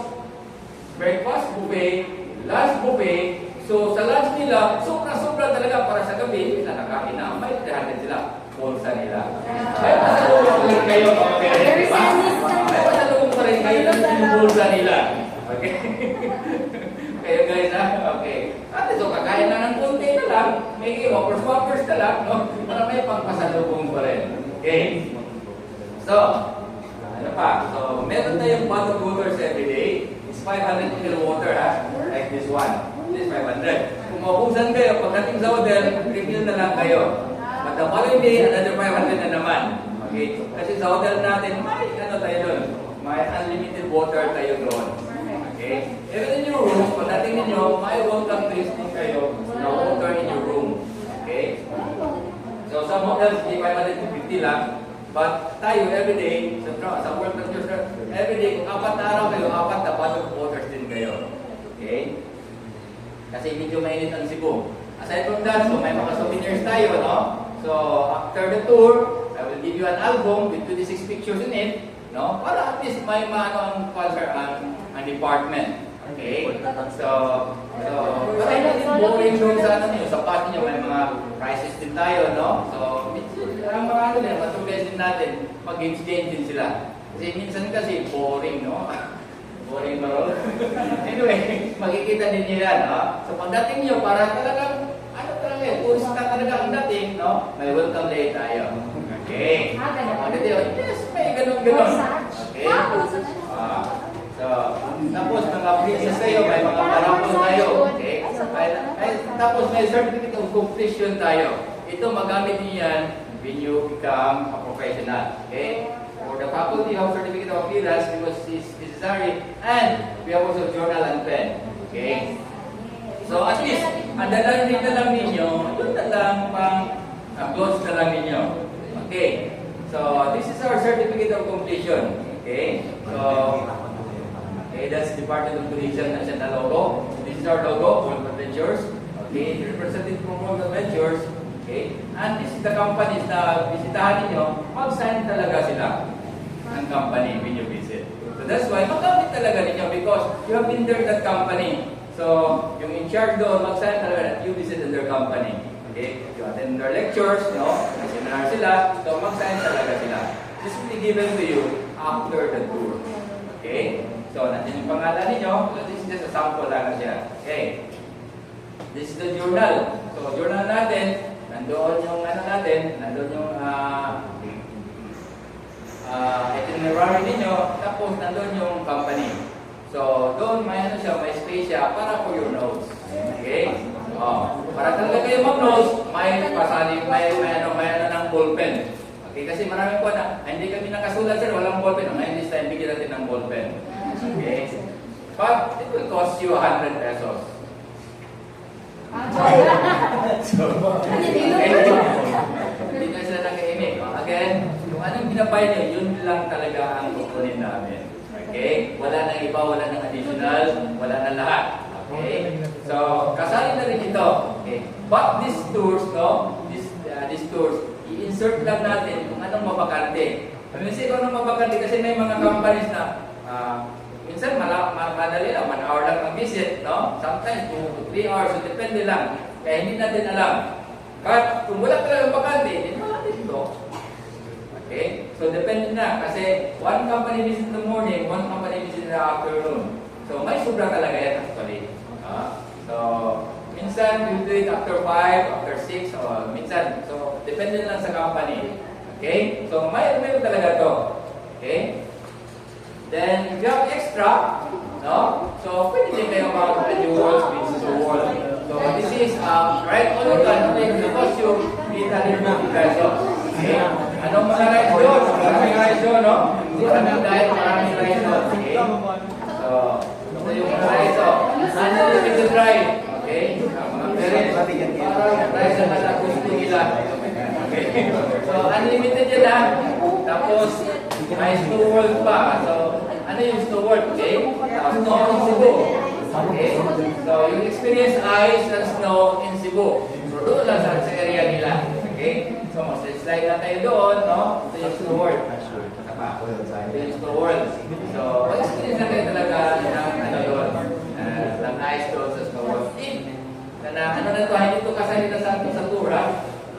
breakfast buffet, lunch buffet, so sa lunch nila, sobra-sobra talaga para sa gabi, hindi na nakakain na, may 300 sila. Pulsa nila. May pasalubong pa rin kayo, di ba? May pasalubong pa rin kayo ng pulsa nila. Okay? Kaya guys, okay. At so, kakain na ng konti na lang, may offers na lang, no? Para may pangpasalubong pa rin. Okay? So, ano pa? So, meron tayong bottled waters every day. It's 500 ml water, ha? Like this one. This 500. Kung maubusan kayo, pagdating sa hotel, refill na lang kayo. But the following day, another 500 na naman. Okay? Kasi sa hotel natin, may ano tayo doon. May unlimited water tayo doon. Okay? Even in your room, pagdating ninyo, may welcome drinks din kayo na water in your room. Okay? So some hotels, hindi 550 lang. But tayo, everyday, sa World Culture, everyday, kung 4 na araw kayo, 4 na bottled waters din kayo. Okay? Kasi medyo mainit ang Cebu. Aside from that, so may mga souvenirs tayo, no? So, after the tour, I will give you an album with 26 pictures in it, no? Para at least may maano ang culture ang department. Okay? So, para hindi boring doon sa ano niyo, sa part niyo, may mga prizes din tayo, no? So, ang mga ano din, matugas din natin, mag-exchange din sila. Kasi minsan kasi boring, no? Boring marol. Anyway, makikita din niyo yan, no? So, pagdating niyo, para talagang kung talaga ang dating, no? May welcome day tayo. Okay. Yes, may ganun-ganun. Okay. So, tapos mga princess tayo, may mga parapol tayo. Okay. Tapos may certificate of completion tayo. Ito magamit niyo yan when you become a professional. Okay. For the faculty of certificate of clearance, because it's necessary, and we have also journal and pen. Okay. So at least, ang dalaling na lang ninyo, yun na lang pang uploads na lang ninyo. Okay. So, this is our certificate of completion. Okay. So, okay, that's Department of Tourism National logo. This is our logo, World Adventures. Okay, represented from World Adventures. Okay. And this is the companies na bisitahan ninyo, mag-sign talaga sila ng company when you visit. So that's why, magamit talaga ninyo because you have been there that company. So, yung in charge doon, mag-sign talaga that you visit their company. Okay? You attend their lectures, no? Seminar sila, so mag-sign talaga sila. This will be given to you after the tour. Okay? So, natin yung pangalan ninyo. So, this is just a sample lang na siya. Okay? This is the journal. So, journal natin, nandoon yung ano natin, nandoon yung itinerary ninyo, tapos nandoon yung company. So, doon may ano siya, may space siya para for your notes. Okay? Para talaga kayo mag-notes, may pasali, may ano ng ballpen. Okay, kasi maraming po na, hindi kami nakasulat sir, walang ballpen. Ngayon this time, bigyan natin ng ballpen. Okay? But it will cost you 100 pesos. So, hindi na sila nakaimik. Again, yung anong binabay nyo, yun lang talaga ang kukunin namin. Okay? Wala nang iba, wala nang additional, wala nang lahat. Okay? So, kasali na rin ito. Okay? But these tours, no? These tours, i-insert lang natin kung anong mabakante. Minsan kung anong mabakante kasi may mga companies na minsan madali lang, 1 hour lang ang visit, no? Sometimes 2 to 3 hours, so depende lang. Kaya hindi natin alam. But kung wala talagang bakante, hindi wala din ito. Okay? So depende na kasi one company visit in the morning, one company visit in the afternoon. So may sobra talaga yan actually. So minsan you do it after 5, after 6, or minsan. So depende lang sa company. Okay? So may talaga to. Okay? Then, if you have extra, no? So, pwede din kayo mag-dual, business dual. So, this is, right all of that, it cost you 850 pesos. Okay? Anong mga rice doon? Maraming rice doon, no? Maraming dahil maraming rice doon. Okay? So, ito yung rice, oh. Unlimited rice. Okay? Mga parents, parang rice na natagusto nila. Okay? So, unlimited yan, ha? Tapos, may snowball pa. So, ano yung snowball? Okay? Snow in Cebu. Okay? So, yung experience ice and snow in Cebu. So, doon lang sa area nila. Okay? So, slide na tayo doon, no? Ito yung snowball. Ito yung snowball. So, experience na kayo talaga ng ano doon. Ng ice doon sa snowball. Ano na ito? Hindi ito kasali na sa tour, ha?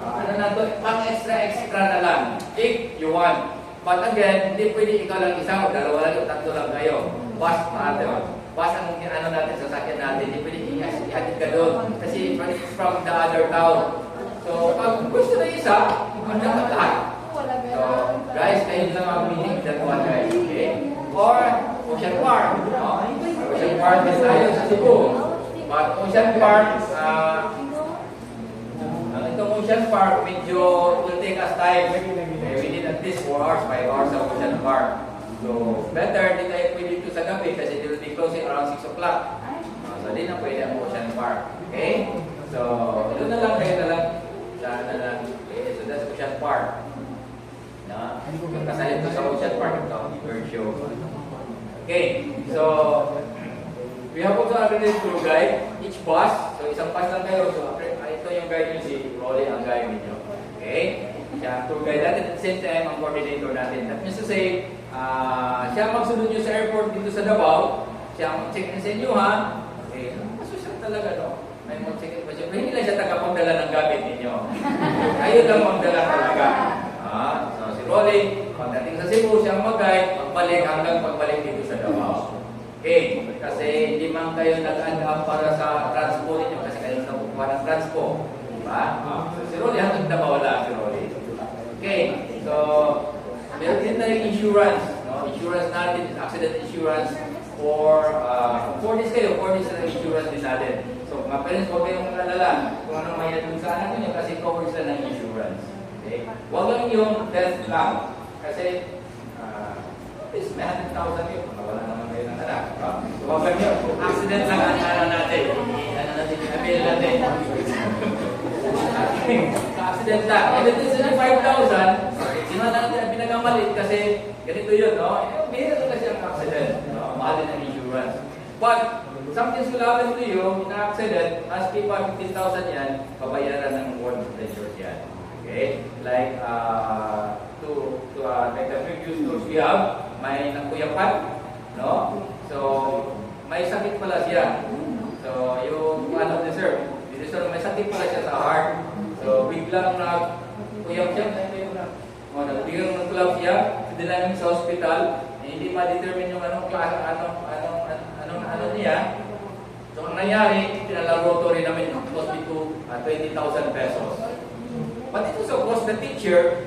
Ano na ito? Pang extra na lang. If you want. But again, hindi pwede ikaw lang isa o dalawa lang o tatlo lang kayo. Bus ang ano natin, sasakyan natin. Hindi pwede ihatid ka doon. Kasi it's from the other town. So, pag gusto na isa, dapat lahat. So, guys, kayo lang ang meeting that one, guys. Okay? Or, Ocean Park. No? Ocean Park is tayo sa Cebu. But Ocean Park, itong Ocean Park, medyo will take us time. We need at least 4 hours, 5 hours sa Ocean Park. So, better, di tayo pwede ito sa gabi kasi they will be closing around 6 o'clock. So, di na pwede ang Ocean Park. Okay? So, doon na lang kayo na lang. Okay, so that's Ocean Park. Yung kasalit ko sa Ocean Park, ito, bird show. Okay, so, we have also a tour guide, each bus. So, isang bus lang kayo. So, ito yung guide nyo, si Rolly ang guide ninyo. Okay? Siya ang tour guide natin at the same time ang coordinator natin. That means to say, siya magsunod nyo sa airport dito sa Davao. Siya ang check-in sa inyo, ha? Okay. So, siya talaga, no? May mag-check-in pa siya. Pero hindi lang siya tagapagdala ng gamit ninyo. Kayo lang magdala talaga. So, si Rolly, pagdating sa Cebu, siya ang mag-guide, magbalik hanggang pagbalik dito sa Davao. Okay, kasi hindi man kayo nag-andam para sa transpo ninyo kasi kayo nakukuha ng transpo. Diba? So, si Rolly, hanggang nawawala si Rolly. Okay, so, meron din tayong insurance. No? Insurance natin is accident insurance for 4 days kayo, 4 days na insurance din natin. So, mga parents, huwag kayong alala kung anong mayroon dun sa anak nyo kasi cover sila ng insurance. Okay? Huwag lang yung death lang. Kasi, at least may 100,000 yun. Wala naman kayo ng anak. So, huwag lang yun. Accident lang ang ano natin. Appeal natin. Sa accident lang. And it is 5,000. Sino natin ang pinagamalit kasi ganito yun, no? Mayroon na kasi ang accident. No? Mahal din ang insurance. But, something will happen to you in an accident, as people 15,000 yan, babayaran ng world pleasures yan. Okay? Like, like the previous tours we have, may nangkuyapan, no? So, may sakit pala siya. So, yung one of the sir, may sakit pala siya sa heart. So, biglang nagkuyap siya, biglang nagkulap siya, dinala namin sa hospital, hindi ma-determine yung anong niya. So, ang nangyari, pinalaboratory namin ng cost ito 20,000 pesos. But ito sa cost the teacher,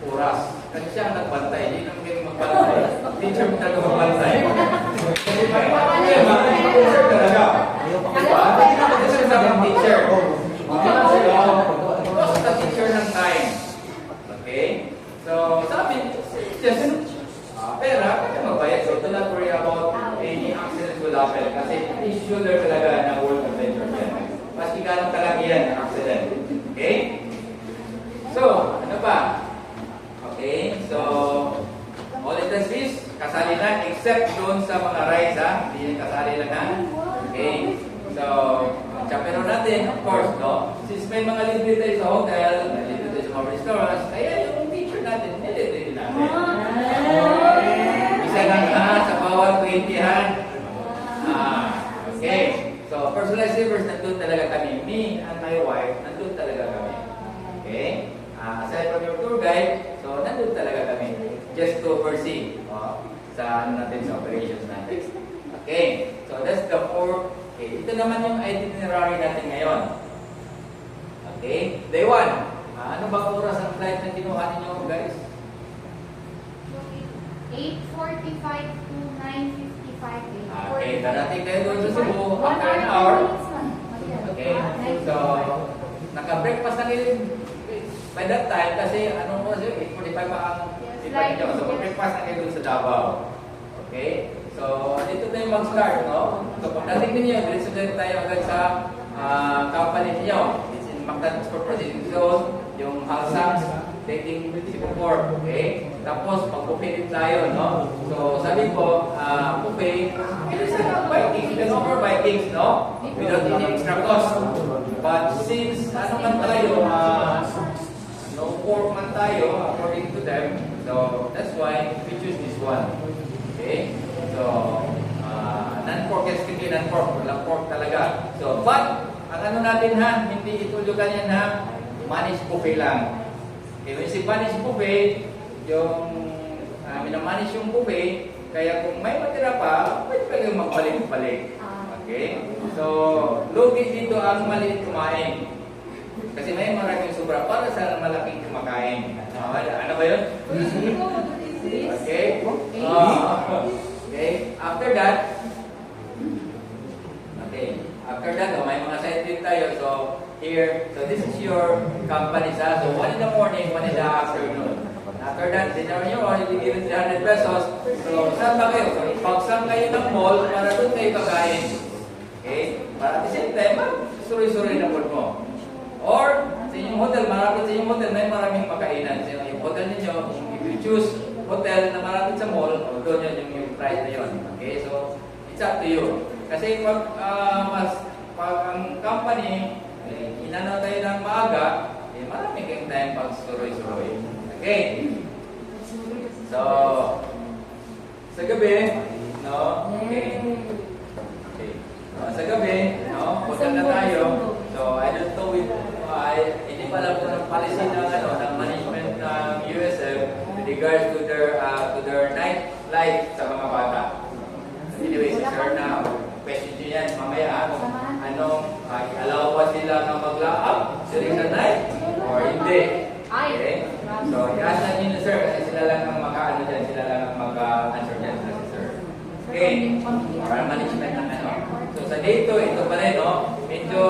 oras. Kasi siya ang nagbantay, hindi naman kayo magbantay. Teacher mo talaga magbantay. Kasi may problema, teacher talaga. Diba? Hindi naman kasi sa teacher. Cost the teacher ng time. Okay? quiet. So do not worry about any accidents will happen. Kasi it's shoulder talaga na world adventure yan. Mas ganong kalaki yan ang accident. Okay? So, ano pa? Okay, so all it does is kasali na except doon sa mga rides ha. Hindi yan kasali lang ha. Okay, so chaperone natin, of course, no? Since may mga libre tayo sa hotel, may libre tayo sa mga restaurants, kaya yung teacher natin, nilibre din natin. Isa lang ha, sa bawat 20 ha. Okay, so personalized savers, nandun talaga kami. Me and my wife, nandun talaga kami. Okay, aside from your tour guide, so nandun talaga kami. Just to oversee sa ano natin, sa operations natin. Okay, so that's the 4. Okay, ito naman yung itinerary natin ngayon. Okay, day 1. Ano ba oras ang flight na kinuha ninyo, guys? 8:45 to 9:55. Okay, darating kayo doon sa Cebu after an hour. Okay, so naka-breakfast na kayo by that time kasi anong oras yun? 8:45 pa ang flight nyo. So mag-breakfast na kayo doon sa Davao. Okay, so dito tayo mag-start, no? So pagdating ninyo, diretso din tayo agad sa company niyo. It's in Mactan Transport Processing Zone, yung Halsams, dating Cebu Port, okay? Tapos mag-buffet din tayo, no? So sabi ko, buffet, it is a Vikings, the normal Vikings, no? Without any extra cost. But since ano man tayo, no pork man tayo, according to them, so that's why we choose this one. Okay? So, non-pork, yes, hindi non-pork, walang pork talaga. So, but, ang ano natin ha, hindi itulugan yan ha, managed buffet lang. Okay, when si managed buffet, yung minamanage yung buffet, kaya kung may matira pa, pwede pa kayong magbalik-balik. Okay? So, lugi dito ang maliit kumain. Kasi may maraming sobra para sa malaking kumakain. Ano ba yun? Okay? Okay. After that, may mga side trip tayo. So, here, so this is your company sa. So, 1 in the morning, 1 in the afternoon. After that, dinner nyo, you'll be given 300 pesos. So, saan ba kayo? So, ipagsan kayo ng mall para doon kayo kakain. Okay? Para at the same time, suri-suri na food mo. Or, sa inyong hotel, marapit sa inyong hotel, may maraming makainan. Sa yung hotel ninyo, if you choose hotel na marapit sa mall, doon yun yung price na yun. Okay, so, it's up to you. Kasi pag ang company, inano tayo ng maaga, marami kayong time pag suroy-suroy. Okay? So, sa gabi, no? Okay. Sa gabi, no? Hotel na tayo. So, I don't know if hindi pala po ng policy ng management ng USM with regards to their night life sa mga bata. Anyway, si Sir na question nyo yan mamaya allow ba sila na mag-la-up during the night or hindi? Okay? So, i-ask na nyo Sir kasi sila lang ang maka-ano dyan, sila lang ang maka-answer dyan si Sir. Okay? Para management ng ano. So, sa dito, ito pa rin, no? Medyo,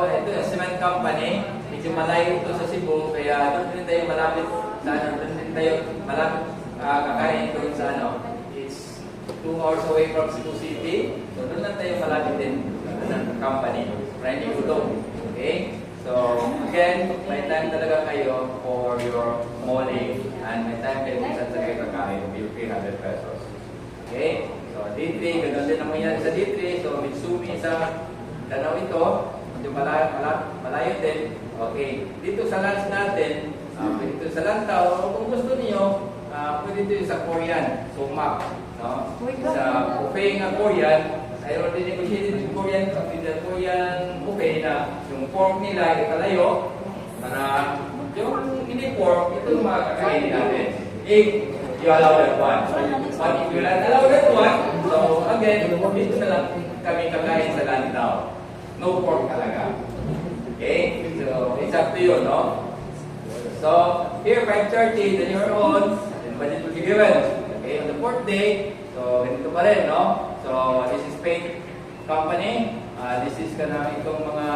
ito yung cement company, medyo malayo ito sa Cebu, kaya doon din tayo malapit sa ano, doon din tayo malapit kakain doon sa ano. It's 2 hours away from Cebu City. So, doon lang tayo malapit din ng company. Friendly Udong. Okay? So, again, may time talaga kayo for your malling and may time kayo kung saan sa kayo kakain. Bill 300 pesos. Okay? So, D3, ganoon din ang mangyari sa D3. So, Mitsumi sa Danau ito. Medyo malayo din. Okay. Dito sa lunch natin, dito sa Lantaw, kung gusto niyo, pwede dito sa Korean. So, map. No? Sa buffet ng Korean, mayroon din negotiated yung Korean buffet na yung pork nila ikalayo para yung hindi pork, ito yung mga kakainin natin. If you allow that one. But if you not allow that one, so again, dito na lang kami kakain sa Lantaw. No pork talaga. Okay? So, it's up to you, no? So, here, 5:30, then you're on, then budget will be given. Okay, on the 4th day, so, ganito pa rin, no? So, this is paid company. This is itong mga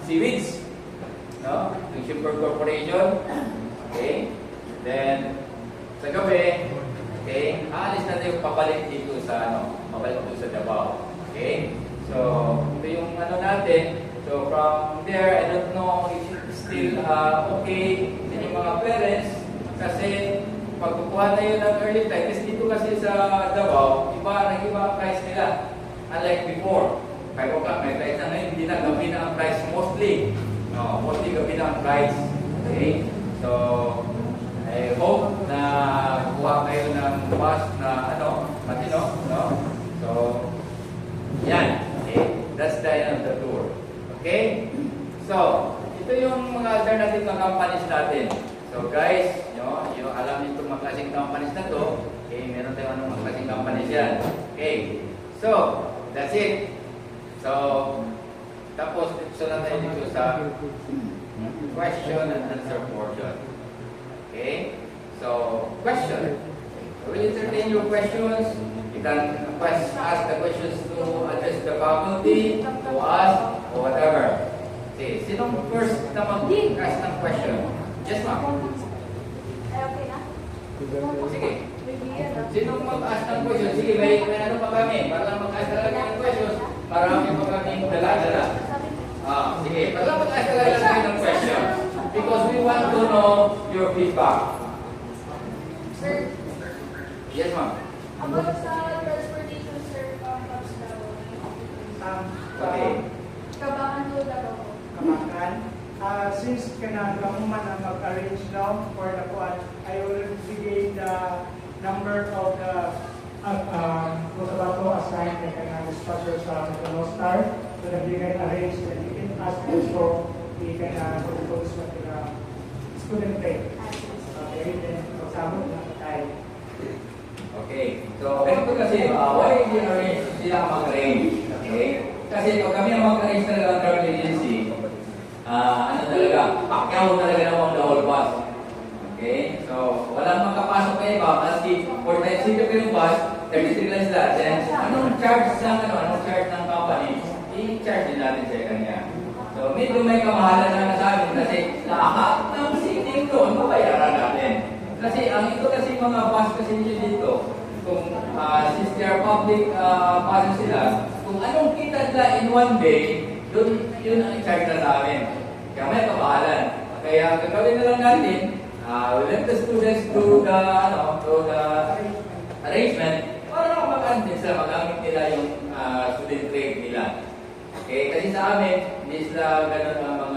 seaweeds, no? Yung Shipper Corporation. Okay? Then, sa gabi, Okay? Aalis na tayo pabalik dito sa pabalik dito sa Davao. Okay? So, ito yung natin. So, from there, I don't know if it's still okay sa inyong mga parents kasi pag kukuha tayo ng early flight, kasi dito kasi sa Davao, nag-iba ang price nila. Unlike before. Kaya ko may price na ngayon, hindi na gabi na ang price mostly. No, mostly gabi na ang price. Okay? So, I hope na kuha kayo ng bus na matino, no? So, yan. Okay? That's the end of the tour. Okay? So, ito yung mga alternative na companies natin. So, guys, yung alam niyo itong mga klaseng companies na to, okay, meron tayong mga klaseng companies yan. Okay? So, that's it. So, tapos, so na tayo dito sa question and answer portion. Okay? So, question. We'll entertain your questions. You can ask the questions to address the faculty, to us, or whatever. Okay, sinong first na mag-ask ng question? Yes, ma'am. Okay na? Sige. Sinong mag-ask ng question? Sige, may ano pa kami. Para mag-ask talaga ng questions, marami pa kami dala-dala. Sige, para mag-ask talaga kayo ng question. Because we want to know your feedback. Sir, Yes, ma'am. about sa transportation, sir, Okay. Kabahan to Davao. Kamakan. Since kailangan ang mag-arrange now for the quad, I will begin the number of the Cotabato assigned the kailangan sponsor sa Star so that we can arrange and you can ask also we can propose what the student pay. Okay, then magsabot na tayo. Okay. So, ganito kasi, why hindi arrange sila mag-arrange? Okay? Kasi pag kami ang mag-arrange talaga ng travel agency, talaga, pakyaw talaga naman the whole bus. Okay? So, walang makapasok kayo ba? Kasi, for the seat of yung bus, 33 lang sila. Then, anong charge ng company? I-charge din natin sa kanya. So, medyo may kamahalan na sa amin kasi lahat ng seating doon, mabayaran natin. Kasi, ito kasi mga bus kasi dito, kung since they are public buses sila, kung anong kita nila in one day, yun ang i-charge na sa amin. Kaya may kapahalan. Kaya gagawin na lang natin, we'll let the students do the arrangement para mag-antin sila, magamit nila yung student rate nila. Okay, kasi sa amin, hindi sila ganun ang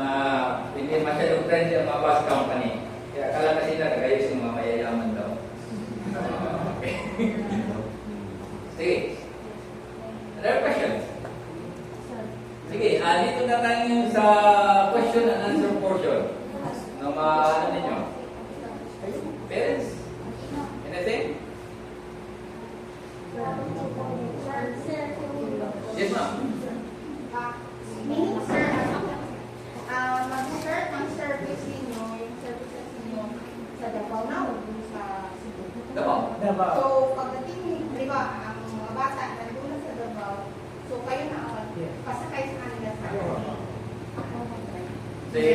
hindi masyadong friendly ang mga bus company. Kaya akala kasi nila, kagayos yung mga mayayaman daw. Okay. Sige. Other questions? Sige, dito na tayo sa question and answer portion. Ng mga ninyo? Parents? Anything? Yes, ma'am. Meaning, sir, mag-start ang service ninyo, yung services ninyo sa Davao na o sa Cebu? Davao. So, pagdating, di ba, ang mga bata nandun na sa Davao, so kayo na ang pasakay sa kanila sa Sige.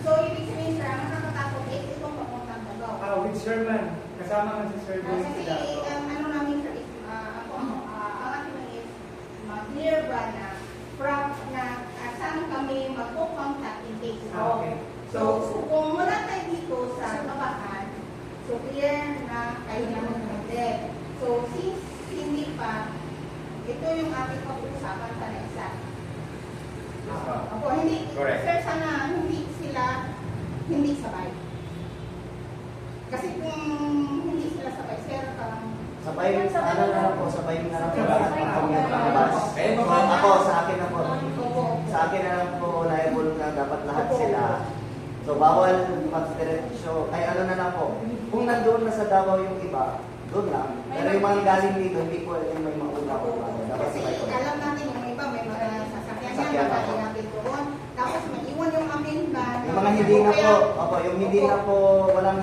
So, ibig sabihin, sir, ang nakakatakot is itong papuntang Davao. With Sherman, kasama ka si Sir Luis Kasi, Hidalgo. ano namin, sir, is, ang ating is, mag-clear ba na from na saan kami magpo-contact in case of. Okay. So, kung wala tayo dito sa Kabahan, so clear na kayo naman mag-dead. So, since hindi pa, ito yung ating pag-uusapan sa next time. Ako, hindi, Correct. sir, sana hindi sila hindi sabay. Kasi kung hindi sila sabay, sir, parang Sabay, ano na lang po, sabay na lang po lahat ng kami nakalabas. Eh, So, baka- ako, sa akin na po. Oo. Sa akin na lang po, liable na dapat lahat sila. So, bawal mag-diretso. Ay, ano na lang po. Kung nandoon na sa Davao yung iba, doon lang. Pero yung mga galing dito, hindi ko alam yung may mauna ko. Dapat Kasi sabay ko. alam natin yung iba may mga sasakyan Sasakyan yan, ako. nakali natin doon. Tapos maiwan yung aming van. Yung mga hindi na po, opo, yung hindi na po, walang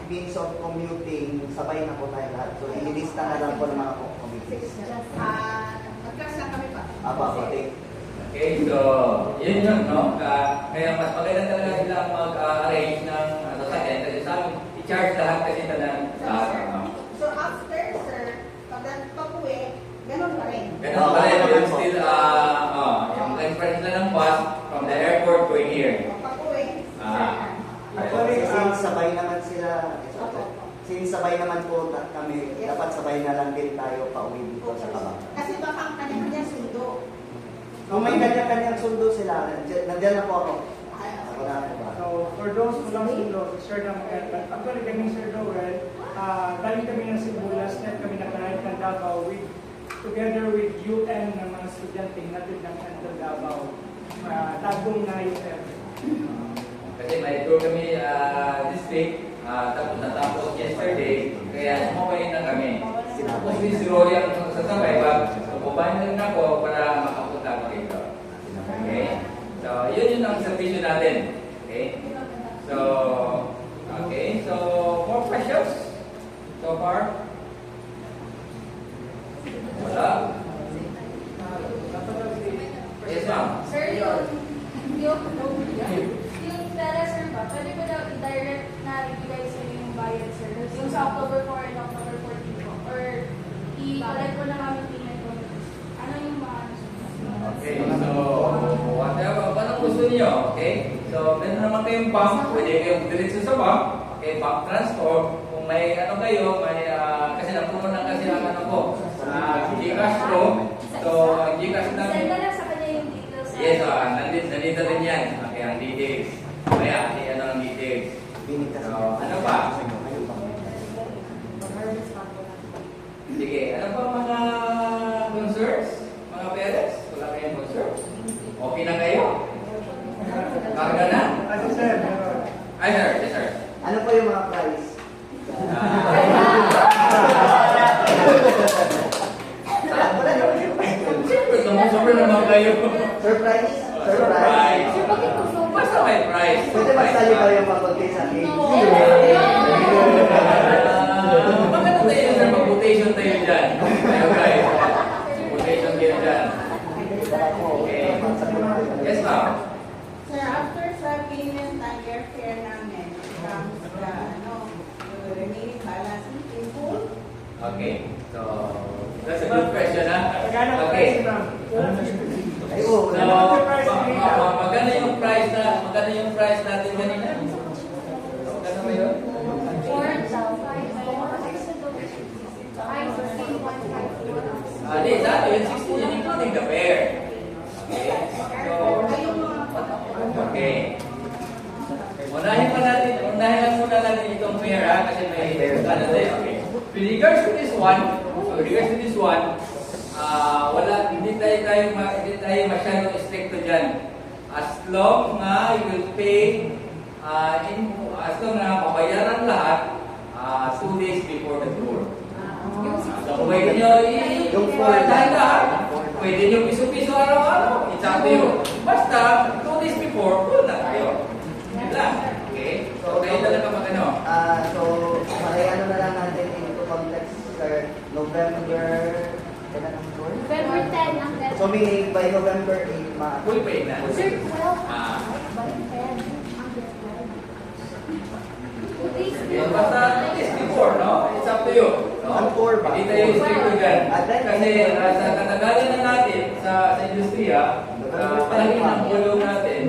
means of commuting, sabay na po tayo lahat. So, ililista na lang po ng mga committees. Nag-class na kami pa. Apa, pati. Okay, so, yun yun, no? Kaya mas maganda talaga silang mag-arrange ng sasakyan kasi sa amin, i-charge lahat kasi talaga sa akin, no? So after Ganun pa rin. Ganun pa rin, yung still, yung express na ng bus from the airport going here. Pag-uwi, Ah. Actually, since sabay naman sila, since sabay naman po kami, dapat sabay na lang din tayo pauwi dito sa Kabang. Kasi baka ang kanya-kanya sundo. Kung may kanya-kanyang sundo sila, nandiyan na po ako. Ako na po ba? So, for those who lang sundo, Sir Damuel, but actually kami Sir Joel, galing kami ng Cebu, last night kami nakaraid ng Davao together with UN ng mga estudyante natin ng Davao. Tagong na UM. Kasi may tour kami this week, tapos natapos yesterday, kaya sumabay na kami. Tapos si Roy ang sasabay, bubahin na rin ako para makapunta ako dito. Okay? So, yun ang servisyo natin. Okay? So, more questions so far? Wala? Yes, ma'am. Sir, yung pera, sir ba, pwede ko daw i-direct na ibigay sa inyo yung bayad, sir? Yung sa October 4 and October 14 po? Or i-collect ko na kami payment ko? Ano yung mga Okay, so whatever, anong gusto niyo, okay? So, meron naman kayong bank, pwede kayong diretso sa bank, okay, bank transfer, kung may ano kayo, may, kasi napuno na kasi ang ano ko, Gcash ko, so, ang Gcash Send namin, na lang sa kanya yung details. yes, nandito rin yan, okay, ang details, kaya, ano ang details, so, ano pa? Sige, ano pa mga concerns, mga parents? Wala kayong concerns? Okay na kayo? Karga na? Kasi Sir, meron. Ay, sir, yes, sir. Ano po yung mga price? Wala naman yung price. Siyempre, sumubra naman kayo. Surprise? Surprise. Sir, bakit gusto mo? Basta may price. Pwede magsali kayo yung pag-contain sa akin. Maganda tayo, sir. Mag-quotation tayo dyan. Tayo, guys. Quotation kayo dyan. Okay. Yes, ma'am. Sir, after sa payment ng airfare namin, comes the, the remaining balance in full. Okay. So, that's a good question, ha? Magkano ang Okay. price, ma'am? Ay, oo. So, magkano yung price natin kanina? Magkano ba yun? 4,500. Di, sa atin, 60 yun including the fare. Okay. So, Ay, yung mga okay. Unahin lang muna natin itong fare, ha? Kasi may ano tayo. Okay. With regards to this one, hindi tayo masyadong stricto dyan. As long na you will pay, as long na mabayaran lahat, 2 days before the tour. So, pwede nyo lahat. Pwede nyo piso-piso araw-araw. It's up to you. Basta, 2 days before, full na tayo. Yun lang. Okay? So, kayo talaga mag-ano. So, ano na lang natin into context, sir, November, kailan ang tour? November 10 ang deadline. So, meaning by November 8, Full pay na. Sir, 12 Ah. by 10 ang deadline. 2 days Yung basta, at least before, no? It's up to you. No? Ang tour ba? Hindi tayo stricto dyan. Kasi sa katagalan na natin sa industriya, palagi ng bulong natin,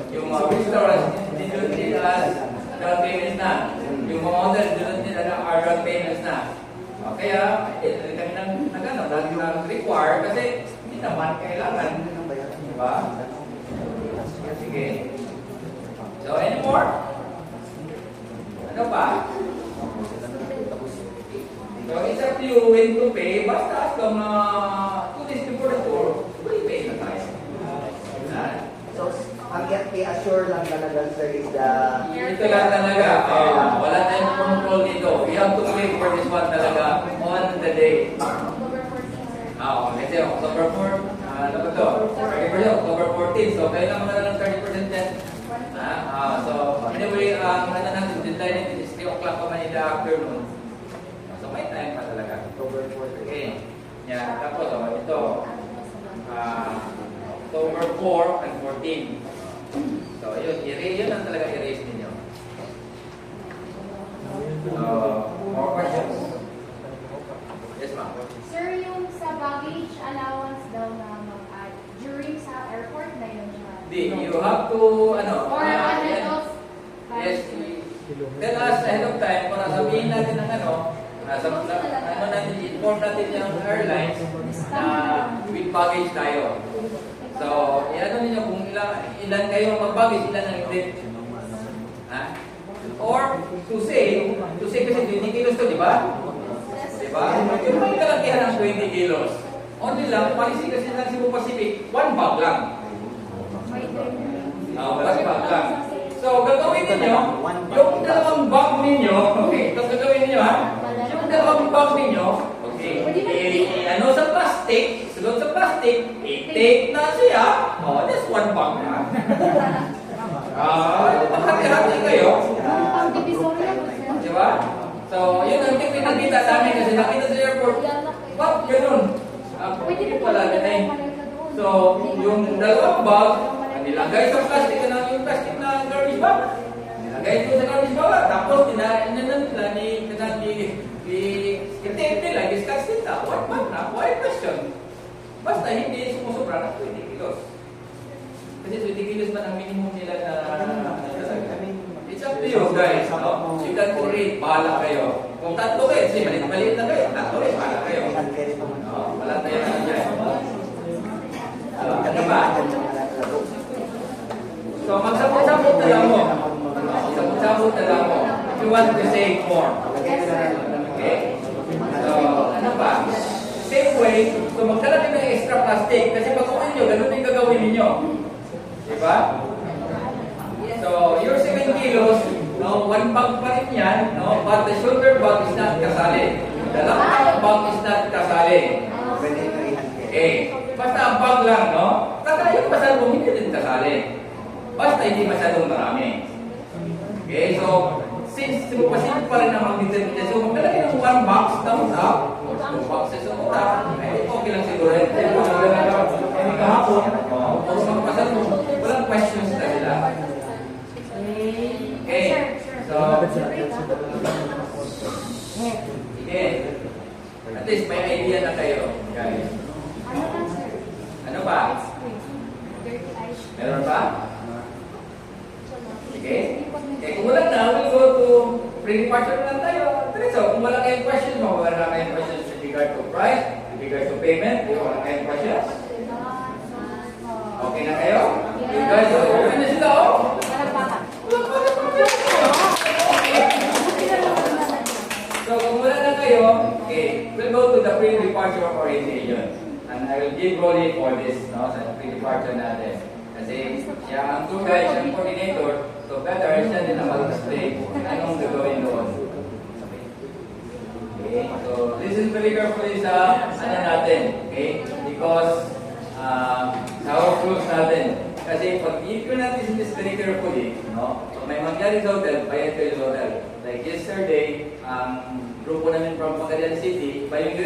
yung mga restaurants, dito nila down payments na. Yung mga hotel, dito nila down payments na. Kaya, kami nag-require kasi hindi naman kailangan. Diba? Sige. So, any more? Ano pa? So, it's up to you when to pay. Basta as long 2 days before the tour, pay na tayo. So, ang i-assure lang talaga, sir, is the... Ito lang talaga. Wala tayong control dito. We have to pay for this one talaga on the day. October 14, sir. Kasi October 4, ano ba ito? October 14. So, kayo lang mga ng 30% yan. So, anyway, ano natin, deadline is 3 o'clock pa man in the afternoon. So, may time pa talaga. October 4. Okay. Yeah, tapos, ito. October 4 and 14. So, yun ang talaga i-raise ninyo. More questions? Yes, ma'am. Sir, yung sa baggage Hindi, you have to, ano, Or ahead of yes, tell us ahead of time para sabihin natin ng natin, inform natin yung airlines na with baggage tayo. So, i-ano ninyo kung ilan kayo mag-baggage, ilan ang hindi. Ha? Or, to say kasi 20 kilos to, di ba? Di ba? Yung may kalakihan ng 20 kilos. Only lang, policy kasi ng Cebu Pacific, 1 bag lang. One bag lang. So, gagawin ninyo, yung dalawang bag ninyo, okay, ito gagawin ninyo ha, yung dalawang bag ninyo, okay, ano sa plastic, sulod sa plastic, i-take na siya, that's 1 bag na. Hati-hati kayo. Diba? So, yun ang pinakita namin kasi nakita sa airport, bag, ganun. Pwede pala ganun. So, yung dalawang bag, nilagay sa plastic na yung plastic na garbage bag. Nilagay ito sa garbage bag. Tapos, i-tape nila, i-discuss nila. What bag na? Why question? Basta hindi sumusobra ng 20 kilos. Kasi 20 kilos pa ang minimum nila na it's up to you guys. No? You can create, bahala kayo. Kung tatlo kayo, kasi maliit na kayo. Tatlo kayo, bahala kayo. Wala tayo na dyan. Ano ba? So, magsabot-sabot na lang mo. Magsabot-sabot na lang mo. If you want to save more. Okay? So, ano ba? Same way, so magdala din ng extra plastic. Kasi pag kumain nyo, ganun din gagawin ninyo. Diba? So, your 7 kilos, no, 1 bag pa rin yan, no, but the shoulder bag is not kasali. The laptop bag is not kasali. Okay. Basta ang bag lang, no? Saka yung masyadong hindi din kasali. Basta hindi masyadong marami. Okay, so, since sumupasip pa rin ang mag-determine, so magdala kayo ng 1 box, thumbs up, or 2 boxes of top, ay okay lang siguro. Hindi kahapon, kung magpasal mo, walang questions na sila. Okay, so, sige. At least may idea na kayo, guys. Ano ba? Meron ba? Sige. Okay, kung wala na, we'll go to pre-departure na tayo. So, kung wala kayong questions, wala kayong questions with regard to price, with regard to payment, kung wala kayong questions. Okay na kayo? You guys, okay na sila, oh? So, kung wala na kayo, okay, we'll go to the pre-departure orientation. And I will give Rolly for this, no, sa pre-departure natin. Kasi siya ang tour guide, siya ang coordinator, so better siya din ang mag-explain anong gagawin doon. Okay, so listen very carefully sa natin, okay? Because sa our rules natin. Kasi pag if you not listen this very carefully, no, pag may mangyari sa hotel, bayad kayo sa hotel. Like yesterday, grupo namin from Pagadian City, by yung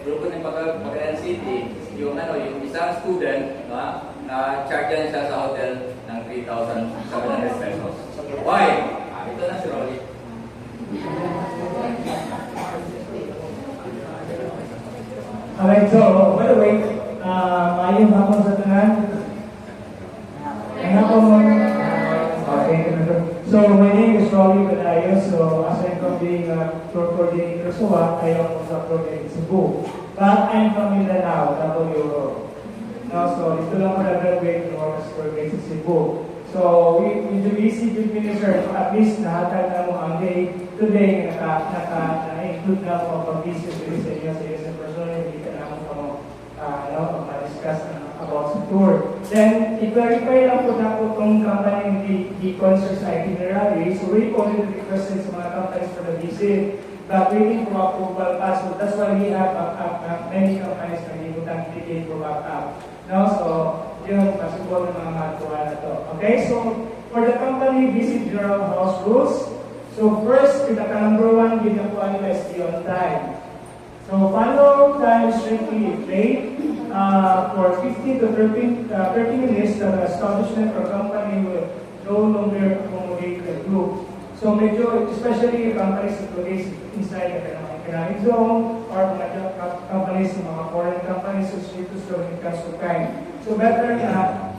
grupo ng Pagadian City, yung isang student, na-charge yan siya sa hotel ng 3,700 pesos. Why? Ito na si Rolly. Alright, so, by the way, maayong hapon sa tanan. Ang hapon mo. Okay, so my name is Rolly Badayo. So, aside from being a tour coordinator sa WAC, I am also a coordinator sa Cebu. But I'm from Mindanao, W. No, so dito lang mag-graduate ng Oras Coordinate sa Cebu. So, we do receive minister, at least nahatag na mo ang day today na-include na mo pag-visit sa inyo sa iyo sa personal, hindi ka na mo ma-discuss about sa tour. Then, i-clarify lang po na po itong company the concert sa itinerary. So, we already requested sa mga companies for the visit, but waiting for approval pass. So, that's why we have many companies na hindi po back up. No, so yun, pasubok ng mga matuwa na to. Okay, so for the company visit general house rules. So first, number 1, ginapuan nila is be on time. So follow time strictly late for 15 to 30 minutes. The establishment or company will no longer accommodate the group. So medyo, especially companies that place inside the economic zone or mga companies, mga foreign companies, so when it comes to time. So better na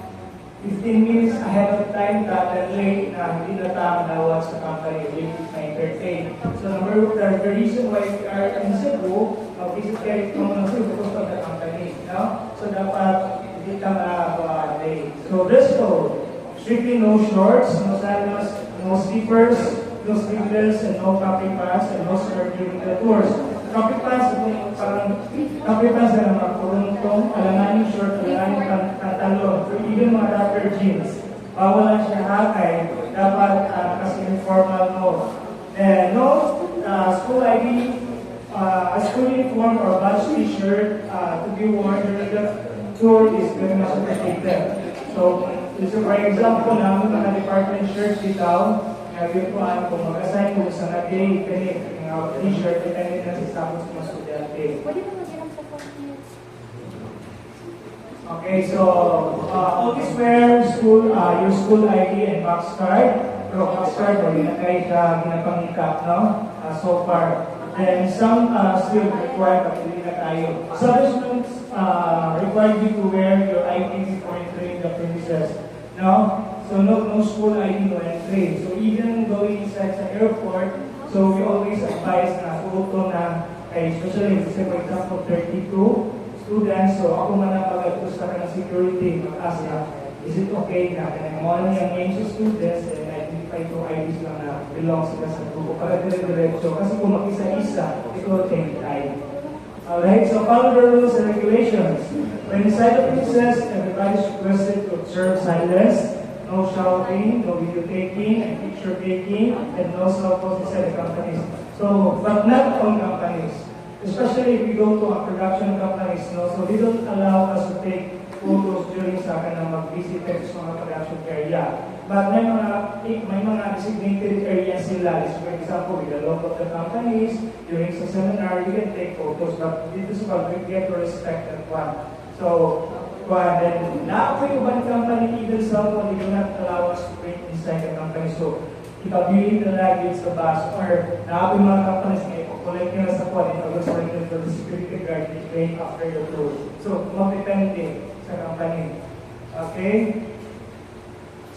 15 minutes ahead of time that late na hindi na tayo nawag sa company, we entertain. So the reason why we are in Cebu, physically from Cebu because of the company. No? So dapat hindi ka late. So dress code, strictly no shorts, no sandals, no slippers, no sleeveless, and no copy pass, and no skirt during the tours. Copy pass, parang copy pass na mga kurungtong, alanganing short, alanganing pantalon, or even mga rapper jeans. Bawal lang siya hakay, dapat kasi informal no. And no school ID, school uniform or badge t-shirt to be worn during the tour is very much appreciated. So, for example, namin mga department shirts dito, ngayon po kung mag-assign po sa nag-day, t-shirt, depende na sa sabos ng estudyante. Pwede mo mag-ilang sa 4 minutes. Okay, so always wear your school ID and box card. Pero box card, wala na kayo ginapangikap, no? So far. And some still require kapili na tayo. Some students require you to wear your ID before entering the premises. No? So no school ID, no entry. So even going inside the airport, so we always advise na photo na, especially say for example 32 students, so ako man ang pag-atos ka ng security, mag-ask na, is it okay na mo niyang names of students and identify to IDs lang na belong sila sa grupo para dire-diretso. Kasi kung mag-isa-isa, it will take time. Alright, so follow the rules and regulations. When inside the premises, everybody is requested to observe silence, no shouting, no video taking, and picture taking, and no cell phones inside the companies. So, but not all companies. Especially if we go to a production companies, no, so they don't allow us to take photos during sa kanang mag-visit sa mga production area. But may mga designated areas sila. For example, with the logo of the companies, during sa seminar, you can take photos. But dito sa we get to respect that one. So, then, na-apply one company, even someone, they do not allow us to print inside the company. So, ipag-viewing the luggage sa bus, or na-apply mga companies ngayon, collect nila sa quad, ipag-select for the security guard, they after the tour. So, mag-depende sa company. Okay?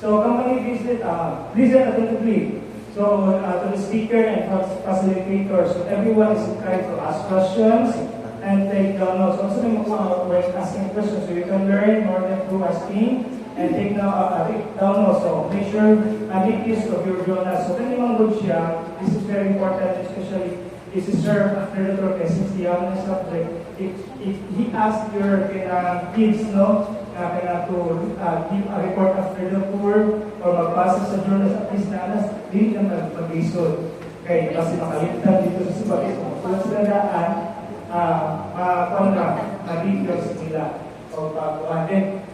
So, company visit, listen attentively. So, to the speaker and facilitator. So, everyone is encouraged to ask questions and take down notes. Also, when asking questions, so you can learn more than through asking and take down notes. So, make sure make use of your journal. So, kung yung good siya, this is very important, especially this is served after the tour, since the young subject, if he asks your kids, no, to give a report after the tour or magbasa sa journals, at least na alas, hindi ka mag-isod. Okay, kasi makalimutan dito sa subalit. Kung sila daan, mag-videos nila. And then,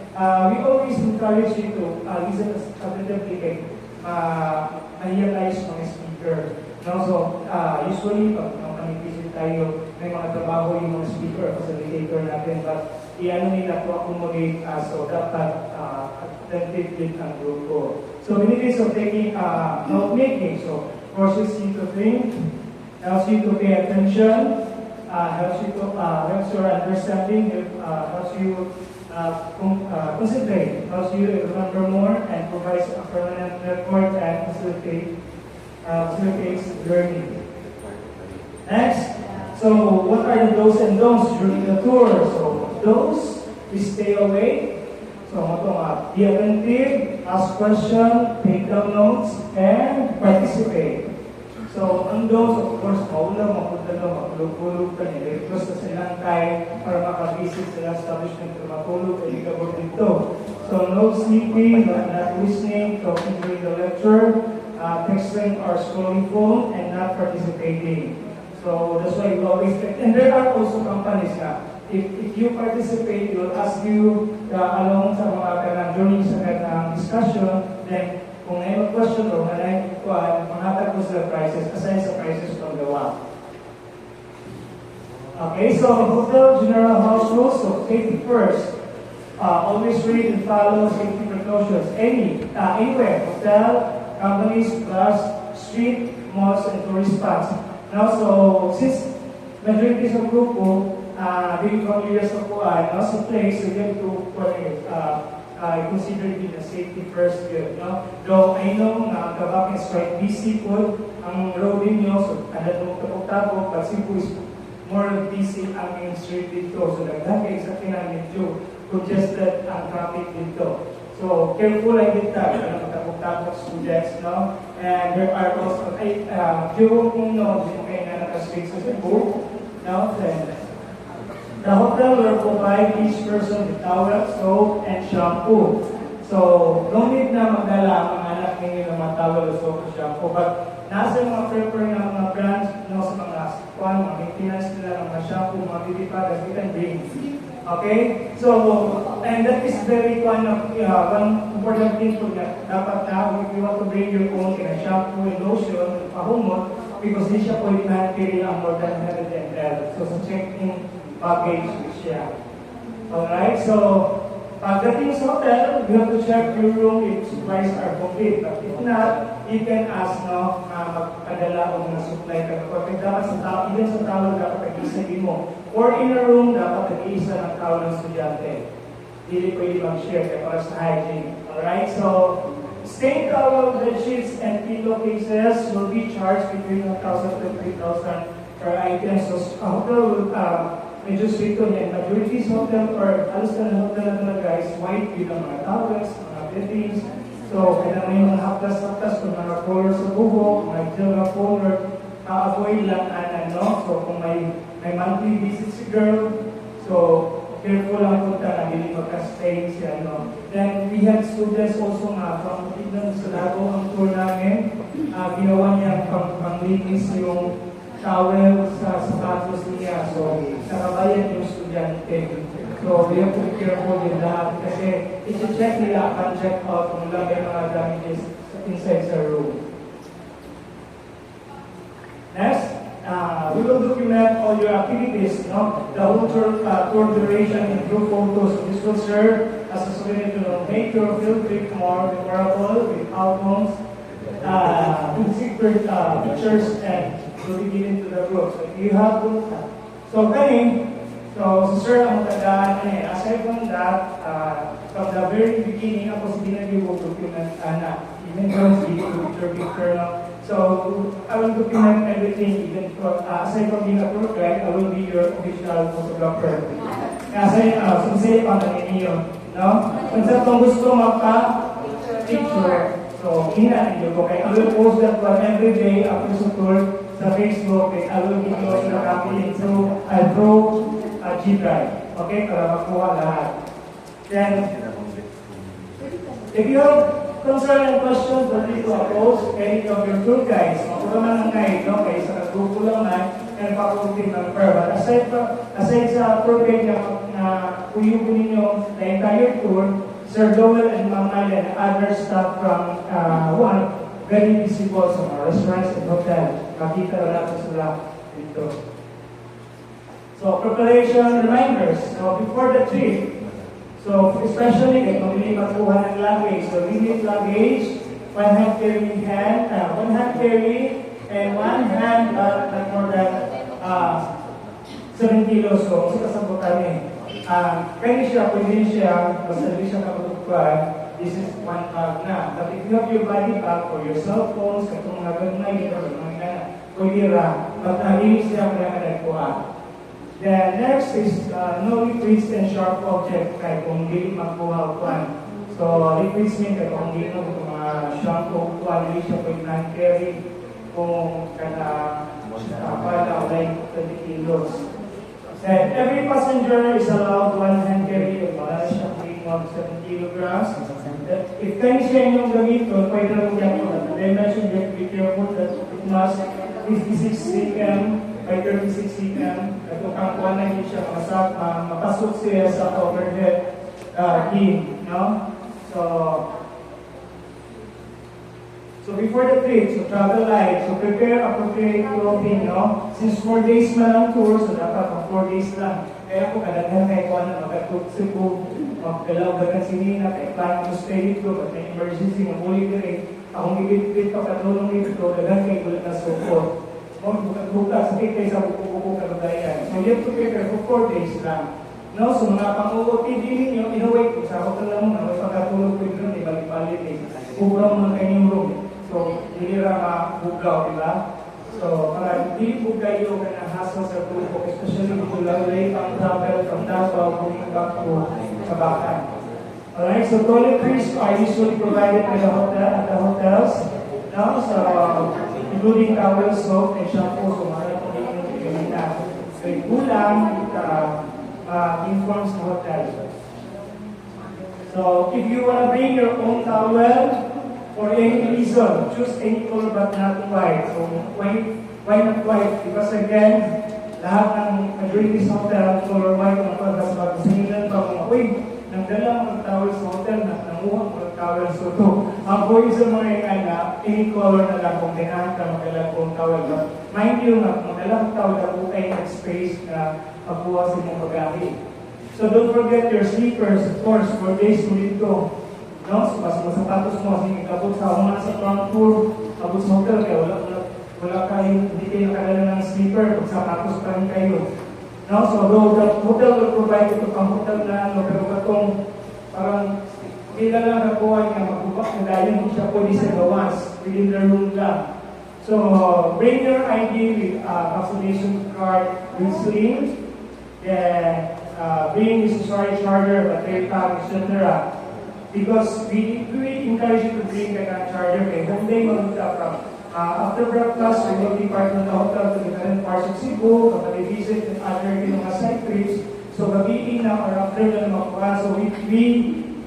we always encourage you to listen attentively kay ma-realize mga speaker. No? So, usually, pag visit tayo, may mga trabaho yung mga speaker, facilitator natin, but i-ano nila to accommodate so dapat attentive din ang grupo. So, benefits of taking note making, so forces you to think, helps you to pay attention, helps your understanding, helps you concentrate, helps you remember more, and provides a permanent record and facilitates learning. Next, so what are the do's and don'ts during the tour? So do's, is stay awake. So be attentive, ask questions, take down notes, and participate. So ang do's, of course, maula, makulog-kulog ka nila. Request na silang time para makavisit sila establishment para matulog o ikabot dito. So no sleeping, not listening, talking during the lecture, texting or scrolling phone, and not participating. So that's why we always take, and there are also companies na, if you participate, they will ask you along sa mga during sa discussion, then kung may question o manatag ko sa prices, assign sa prices from the one. Okay, so hotel general house rules, so safety first. Always read and follow safety precautions. Anywhere, hotel, companies, bus, street, malls, and tourist spots. Now, so since majority sa grupo, being familiar sa kuan, sa place, so you have to I consider it a safety first good, no? Though I know na Kabak is quite busy po ang road ninyo, so kada mo tapok-tapok, but Cebu is more busy ang main street dito. So dagdag kayo sa medyo congested ang traffic dito. So careful like it kada tapok-tapok students, no? And there are also few kung no, kaya na naka-street sa Cebu, no? Then the hotel will provide each person with towel, soap, and shampoo. So, don't need na magdala ang mga anak ninyo ng mga towel, soap, and shampoo. But, nasa mga prepare ng mga brands, no, sa mga mga maintenance nila ng mga shampoo, mga beauty products, you can bring. Okay? So, and that is very one important thing to that. Dapat na, if you want to bring your own shampoo and lotion, pahumot, because di siya pwede na carry ang more than 100 ml. So, check-in package siya. Alright, so pagdating sa hotel, you have to check your room if supplies are complete. But if not, you can ask magpadala o mga supply ka. Kapag dapat sa tao, even sa tao, dapat nag-isa mo. Or in a room, dapat nag-isa ng tao ng estudyante. Hindi pwede mag-share kaya para sa hygiene. Alright, so stain towel, bed sheets, and pillowcases will be charged between 1,000 to 3,000 per item. So a hotel will medyo stricto niya. Majority sa hotel or alas na hotel na talaga is white with ang mga towels, mga beddings. So, kaya may mga haptas-haptas kung mga color sa buhok, mga gel na color, avoid lang no? So, kung may monthly visit si girl, so, careful lang punta na hindi magka-stay siya, no? Then, we had students also nga, from Tignan sa Lago, ang tour namin, ginawa niya pang-linis yung towel sa sapatos niya. So, nakabayan yung estudyante. So, we have to be careful with that kasi i-check nila ang check out kung lang may mga damages inside sa room. Next, we will document all your activities, no? The whole tour duration in group photos. This will serve as a souvenir to make your field trip more memorable with albums, with secret pictures, and will be given to the group. So if you have so sir, ang matandaan aside from that, from the very beginning, ako si Dinagi will document even though hindi ko picture, no? So I will document everything, even from, aside from being a tour guide, I will be your official photographer. Kasi, sunsay pa na ninyo, no? Kung sa itong gusto maka-picture, so hinahin nyo ko. I will post that one every day after sa tour, sa Facebook, I will give you a copy into a G drive. Okay? Para makuha lahat. Then, if you have concern and questions, please approach any of your tour guides. Makuha man ang guide, no? Kaya sa grupo lang na, and faculty member. But aside sa tour guide na kuyubo ninyo the entire tour, Sir Joel and Ma'am Maya and other staff from very visible sa mga restaurants and hotel. Makita na natin sila dito. So, preparation reminders. So, before the trip, so especially kung hindi makuha ng luggage, so we need luggage, one hand carry, and one hand not more than 7 kilos. So, sa kasabutan kaya siya, pwede siya, basta hindi siya kapatukuan. This is one bag na. But if you have your body bag for your cell phones, katong mga ganay, pwede ra. But hindi siya kaya nagkuha. Then next is no liquids and sharp object kaya kung hindi makuha kuhan. So liquids mean kaya kung hindi mo mga shampoo kuhan, hindi siya pwede na-carry kung kada pala o like 20 kilos. Then every passenger is allowed one hand carry of siya 7 kilograms. If kayo siya inyong gamiton, pwede na kung yan. They mentioned you have to be careful that it must 56 cm by 36 cm. At kung kangkuhan na hindi siya mapasok siya sa overhead beam. No? So before the trip, so travel light, so prepare appropriate clothing, no? Since 4 days man ang tour, so dapat 4 days lang. Kaya po kadaghan kayo ko na magkatugsipo, magkalaw dagan sinina, kaya plan mo stay dito, but may emergency, mamulit na rin. Akong gigit pa katulong dito, dagan kayo ulit na support. Bukas, sakit kayo sa buko-buko kabagayan. So you have to prepare for 4 days lang. No? So mga pang-OOTD ninyo, in a way, kung sa hotel lang muna, may pagkatulog ko yun, balik-balik eh. Buglaw mo kayo yung room. So, hindi ra mabuglaw, di ba? So, para hindi bugayo ka na hassle sa grupo, especially kung late ang travel from Davao coming back to Kabakan. Alright, so toiletries are usually provided by the hotel at the hotels. Now, so, including towel, soap, and shampoo, so mga po yung gamitan. So, yung kulang, informs the hotel. So, if you want to bring your own towel, for any reason, choose any color but not white. So, why not white? Because again, lahat ng majority sa hotel, color white ang pagkasabag. Sinilan pa mga, uy, nagdala mga towel sa hotel, nanguha mga towel. So, to, ang point sa mga yan na, any color na lang kung tinahan ka magdala kong towel. But mind you na, magdala kong towel na kung ay space na pagkuha sa mong pag-ahi. So, don't forget your slippers, of course, for days to dito. No? So, mas sapatos mo, sige, abot sa mga sa front tour, abot sa hotel, kaya wala kayo, hindi kayo nakadala ng sleeper, pag sapatos pa rin kayo. No? So, though the hotel will provide ito pang hotel na ano, pero katong parang hindi na lang nakuha niya magbubak na dahil hindi siya pwede sa gawas, within the room lang. So, bring your ID with vaccination card with sling, then bring necessary charger, battery pack, etc. Because we encourage you to bring a charger. Okay, one day after breakfast, we will depart from the hotel to different parts of Cebu, kapag visit and other mga side trips. So, gabiin na or after na makuha. So, we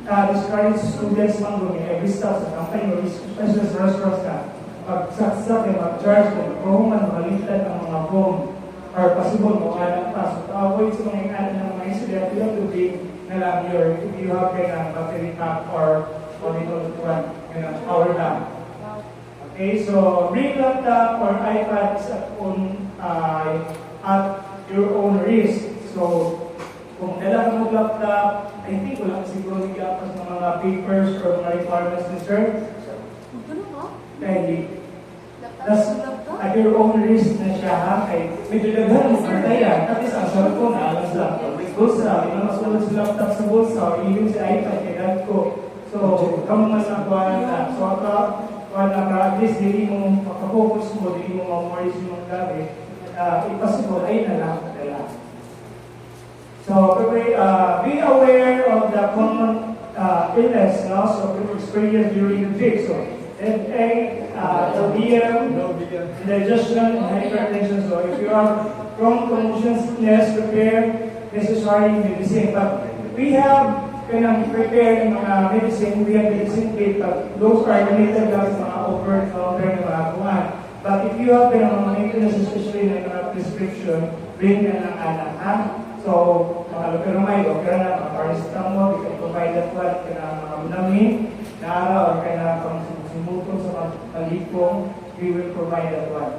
discourage students man doon every stop sa company or especially sa restaurants na pag-saksak and mag-charge kung kuhuman, makalitan ang mga phone or possible mo alam pa. So, to avoid sa mga alam ng mga incident, you have to bring na lang if you have a battery pack or little one, power bank. Okay, so bring laptop or iPad at your own risk. So, kung dala ka mo laptop, I think wala siguro nag-apas ng mga papers or mga requirements ni sir. Kaya at your own risk na siya ha, kay medyo daghan mo pantayan, at least ang cellphone na alam sa bulsa, hindi na masulat sa laptop sa bulsa, o even sa iPad, kaya ko. So, kamo mas ang kuha na. So, at least, hindi mo makapokus mo, hindi mo ma-memorize yung gamit, impossible, ay na lang kadala. So, be aware of the common illness, no? So, experience during the trip. So, LBM, indigestion, and hypertension. So, if you are prone to motion sickness, prepare necessary medicine. But we have prepared mga medicine, we have medicine kit, but those are limited lang sa mga over-counter na mga kuhan. But if you have mga maintenance, especially na mga prescription, bring na ng anak, ha? So, mga loperamide, okay na, mga paracetamol, we can provide that one, kaya mga unamin, naara, or kaya pang sumutong sa mga palikong, we will provide that one.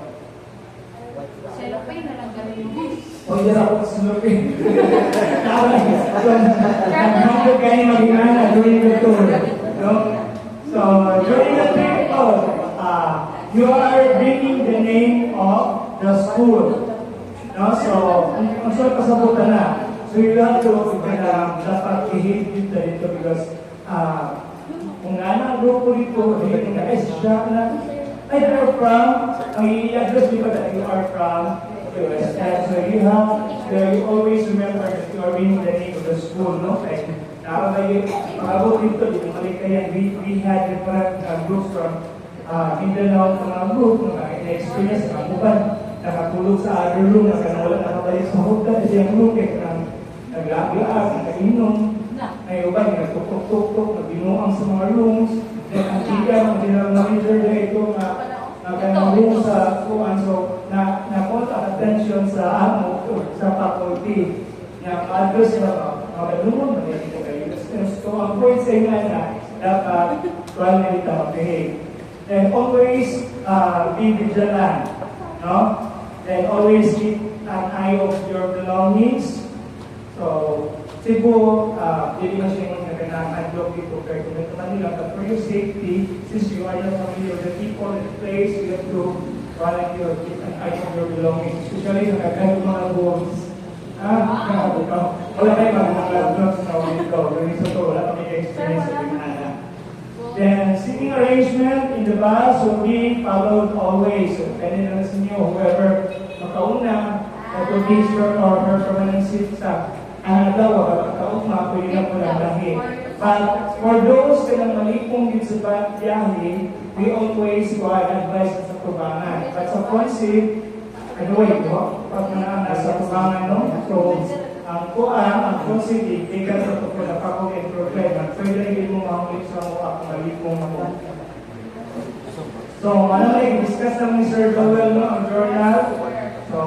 Cellophane na lang kami yung O, hindi na ako sinupin. Tawag. So, naghandog kayo mag-ingana during the tour. No? So, during the trip, you are bringing the name of the school. No? So, ang sort pasabutan na. So, you have to dapat i-hit dito because kung nga ang grupo dito, hindi ka siya na I are from, ang i-address dito that you are from USS. So you always remember that you are being the name of the school, no? Like, nakabot dito, dito malikayan, we had different groups from Mindanao, mga group, mga experience, mga buban, nakatulog sa other room, wala nakabalik sa hotel, kasi ang room, naglaag, nakainom, ay uban, nagtuktok-tuktok, nagbinuang sa mga rooms, ang chika, ang general manager na ito na room sa kuwan, so na-contact attention sa sa faculty na address na lumon na dito kayo. So ang point sa inyo na dapat kuwan na dito mag-behave. And always be vigilant, no? And always keep an eye of your belongings. So, Cebu, hindi na siya yung nagkanaan-unblock dito kaya kung ito Manila, but for your safety, since you are not familiar with the people and the place, you have to keep an eye on your belongings, especially sa kagaya mga bones. Grabe ka. Wala kayo mag-vlog sa ulit ko. Ganun sa to, wala kami experience sa Binana. Then, sitting arrangement in the bus will be followed always. So, pwede na sa inyo, whoever makauna, that will be his or her permanent seat sa daw, makauma, pwede na po lang lahi. But for those na malipong din sa biyahe, we always advise sa tubangan. But sa Ponce, anyway, pag nasa tubangan, no? So, ang Ponce, bigat sa pagkakapag and problema. Pwede rin mo mahulit sa mga malipong mo. So, discuss naman ni Sir Joel, no, ang journal. So,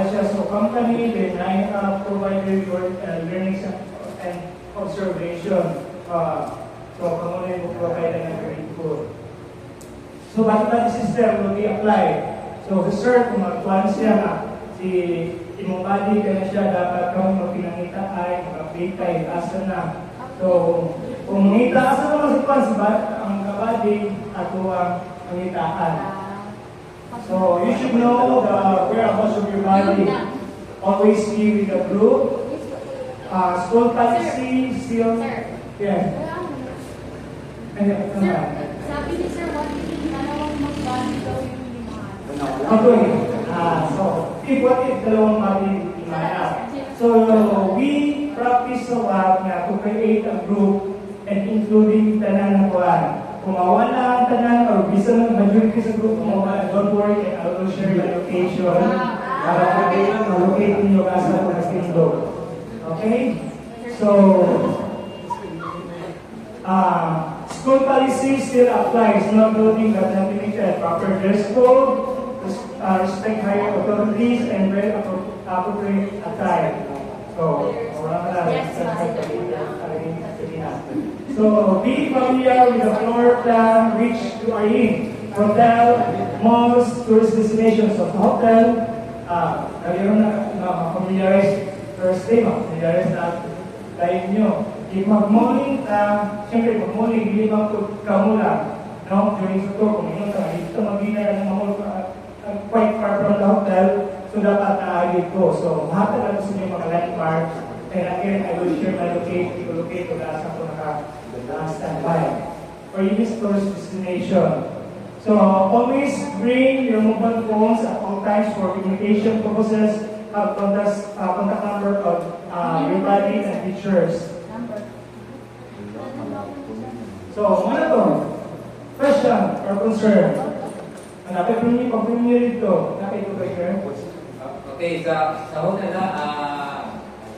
siya sa company, then I provided learning and observation. So, kung ano yung provide ng grade 4. So, batang system will be applied. So, sir, kung magkuhan siya na, si imong body ka na siya, dapat kung magpinangita ay, mag-update tayo, asa na. So, kung ngita, asa naman si Kwan, ang kabady, ato ang pangitaan. So, you should know the whereabouts of your body. Always be with the group. School policy, still, yes. Sir, sabi ni Sir, what if dalawang mag-bond daw yung limahan? Okay. So, what if dalawang body limahan? So, we practice a lot na to create a group and including tanan ng kuwan. Kung mawala ang tanan or bisa ng majority sa group, mawala, don't worry, I will share the location para ma-locate ninyo kasa ng tindog. Okay? So, school policy still applies, not noting that limited proper dress code, respect higher authorities, and wear appropriate attire. So, so be familiar with the floor plan which you are in. Hotel, malls, tourist destinations of hotel. Kaya na familiarize first day, familiarize na tayo nyo. If mag-morning, siyempre mag-morning, hindi magkamula. No? During sa tour, kung yun ka, dito mag-dinner ng mga quite far from the hotel, so dapat na-agit ko. So, mahatag lang sa inyo mga landmarks. And again, I will share my locate kung nasa ko naka-standby. For this tourist destination. So, always bring your mobile phones at all times for communication purposes. Have contact number of your body and teachers. So, ano to? Question or concern? Napay pag-premier dito. Napay ito kayo, Okay, sa hotel na,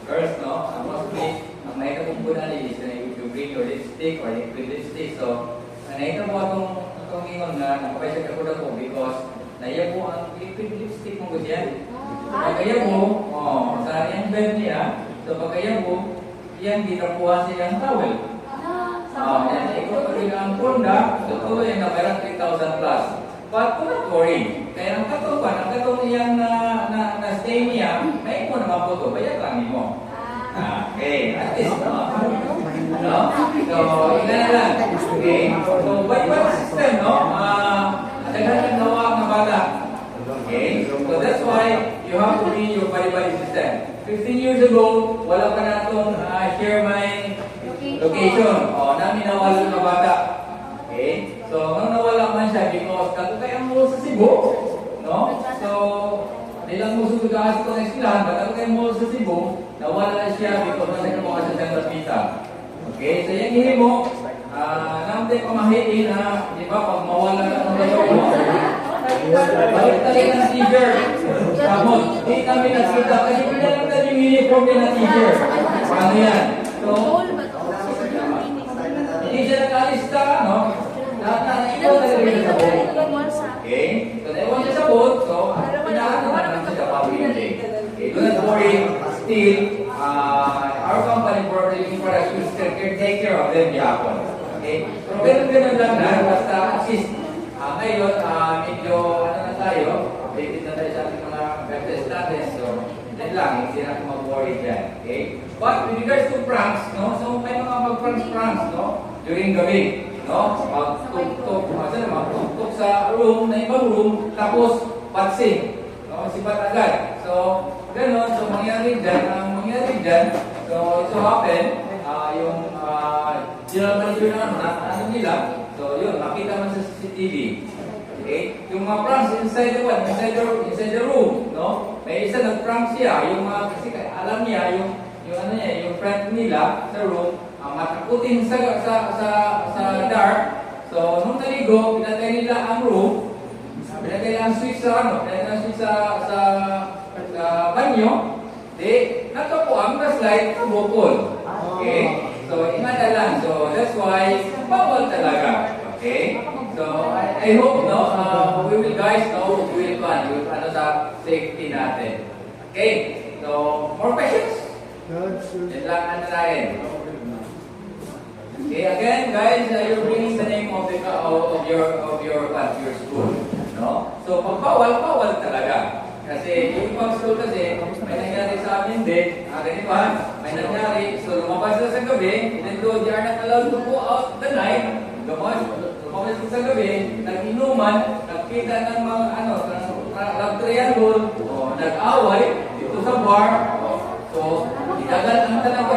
girls, no? Mostly, ang nakita kong po na is na you bring your lipstick or liquid lipstick. So, nakita mo itong ingon na nakapasya ka po na po because naiya po ang liquid lipstick mo gusto yan. So, pagkaya mo, sa yung bed niya, so pagkaya mo, yan, ditapuhan siyang towel. Yan, ikaw pag ang punda, so tuloy na mayroon 3,000 plus. But don't worry, kaya ang katong niyang na stay niya, may mo naman po ito, bayad lang mo. Okay, at least, no? So, ilan na lang. Okay, so by system, no? Naghahan nawa ang bata. Okay, so that's why you have to be your body system. 15 years ago, wala ka na itong share my location. Namin nawala ng bata. Okay? So, nung nawala man siya, because katutay ang mo sa Cebu, no? So, nilang mo susugaas ko ng silahan, but katutay mo sa Cebu, nawala siya because nasa mo kasi siyang lapita. Okay? So, yung hihim mo, namde pamahiin na, di ba, pag mawala na ng layo mo, balik tayo ng t-shirt. Tapos, di namin nakita, kasi pinalagtan yung uniform niya na t-shirt. Paano yan? So, hindi siya nakalista, no? Ikaw talaga sa boat. Okay? So, naiwan siya sa boat, so, pinaano naman siya sa public day. Okay? Do not worry, still, our company for living products will still take care of them yapon. Okay? So, ganun lang na, basta assist. Ngayon, medyo, na tayo, updated na tayo sa ating mga webtest natin, so, yan lang, hindi natin mag-worry dyan. Okay? But, with regards to pranks, no? So, may mga mag-pranks, no? During the week, no? Magtuktok sa room, na ibang room, tapos patsing, no? Sipat agad. So, ganon, so mangyari dyan, so it so happen, yung general manager na ano nila, so yun, makita mo sa CCTV. Okay? Yung mga pranks inside the room, no? May isa nag-prank siya, yung kasi alam niya, yung friend nila sa room, matakutin sa dark. So, nung naligo, pinatay nila ang room, pinatay nila ang switch sa banyo, nakapuang na slide sa bukol. Okay? So, imagine lang. So, that's why, bawal talaga. Okay? So, I hope, no, we will guys, no, we will plan yung sa safety natin. Okay? So, more questions? Yan lang ano natin. Okay, again, guys, you're bringing the name of your school. No? So, pag bawal talaga. Kasi yung ibang school kasi, may nangyari sa amin din, ganito may nangyari, so lumabas sila sa gabi, even though they are not allowed to go out the night, lumabas sila sa gabi, nag-inuman, nagkita ng mga love triangle, nag-away, dito sa bar, so, idagat ang tanang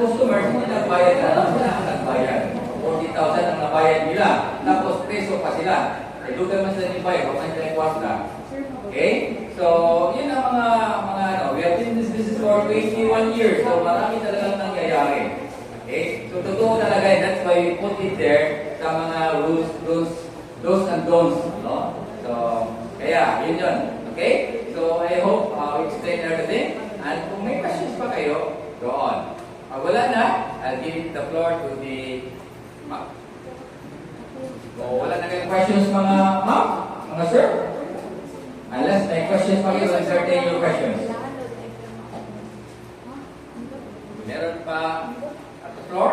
customers, hindi nagbayad na, sila ang nagbayad. 40,000 ang nabayad nila, tapos peso pa sila. Lugan man sila ni Bay, huwag man sila yung kwarta. Okay? So, yun ang mga we have been in this business for 21 years, so marami talagang nangyayari. Okay? So, totoo talaga, that's why we put it there sa mga rules, do's and don'ts, no? So, kaya, yun. Okay? So, I hope we explained everything. And kung may questions pa kayo, go on. Pag wala na, I'll give the floor to the ma'am. So, wala na kayong questions mga ma'am, mga sir? Unless may questions pa kayo, entertain your questions. Meron pa at the floor?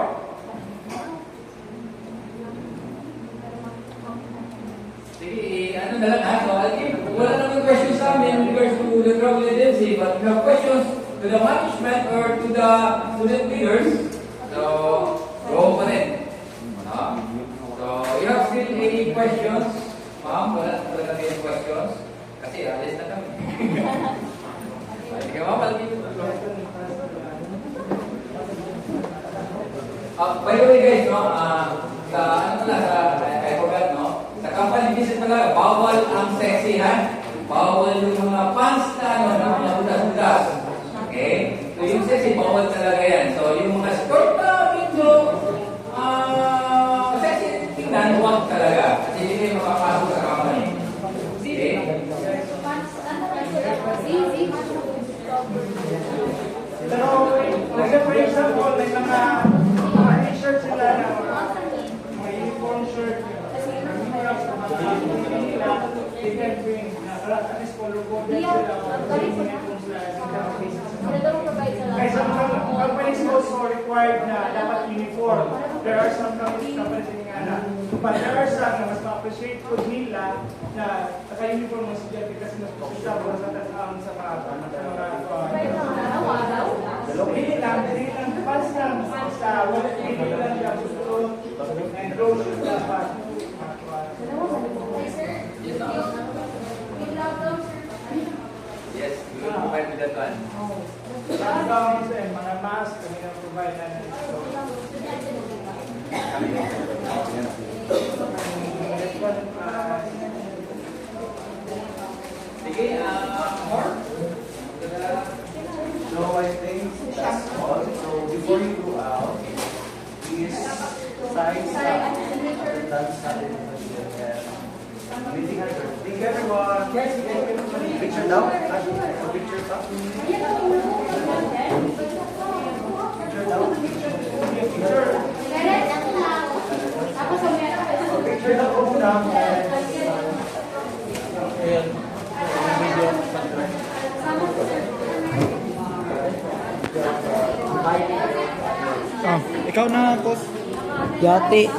Sige, ano na lang ha? So, I'll give, wala naman questions sa amin in regards to the travel agency, but if you have questions to the management or to the student leaders, so, go pa rin. So, you have still any questions? Ma'am, wala kayong questions? Kasi alis na kami. Sige ma'am, by the way guys, no, I forgot, no? Sa company visit pala, bawal ang sexihan. Bawal yung mga pants na, na mga butas-butas. Okay? So yung sexy, bawal talaga yan. So yung mga skirt na, medyo, sexy, tingnan, huwag talaga. Kasi hindi kayo makapasok sa company. Okay? Pero, for example, may mga t-shirt sila na may uniform shirt, they can bring at least color coded sila kaya some companies also required na dapat uniform. There are some companies na but there are some na mas ma-appreciate ko nila na naka-uniform mo estudyante kasi mas pakita mo sa mga hindi lang pass lang sa wala hindi lang siya susunod and close dapat. Yes, we will provide with that one. Lockdowns and mga mask kami na provide na nito. Sige, more? So I think that's all. So before you go out, please sign dance natin meeting after. Thank you everyone. Picture down. Picture up. Picture down. Picture. Picture down po muna. Ikaw na, Coach. Yati.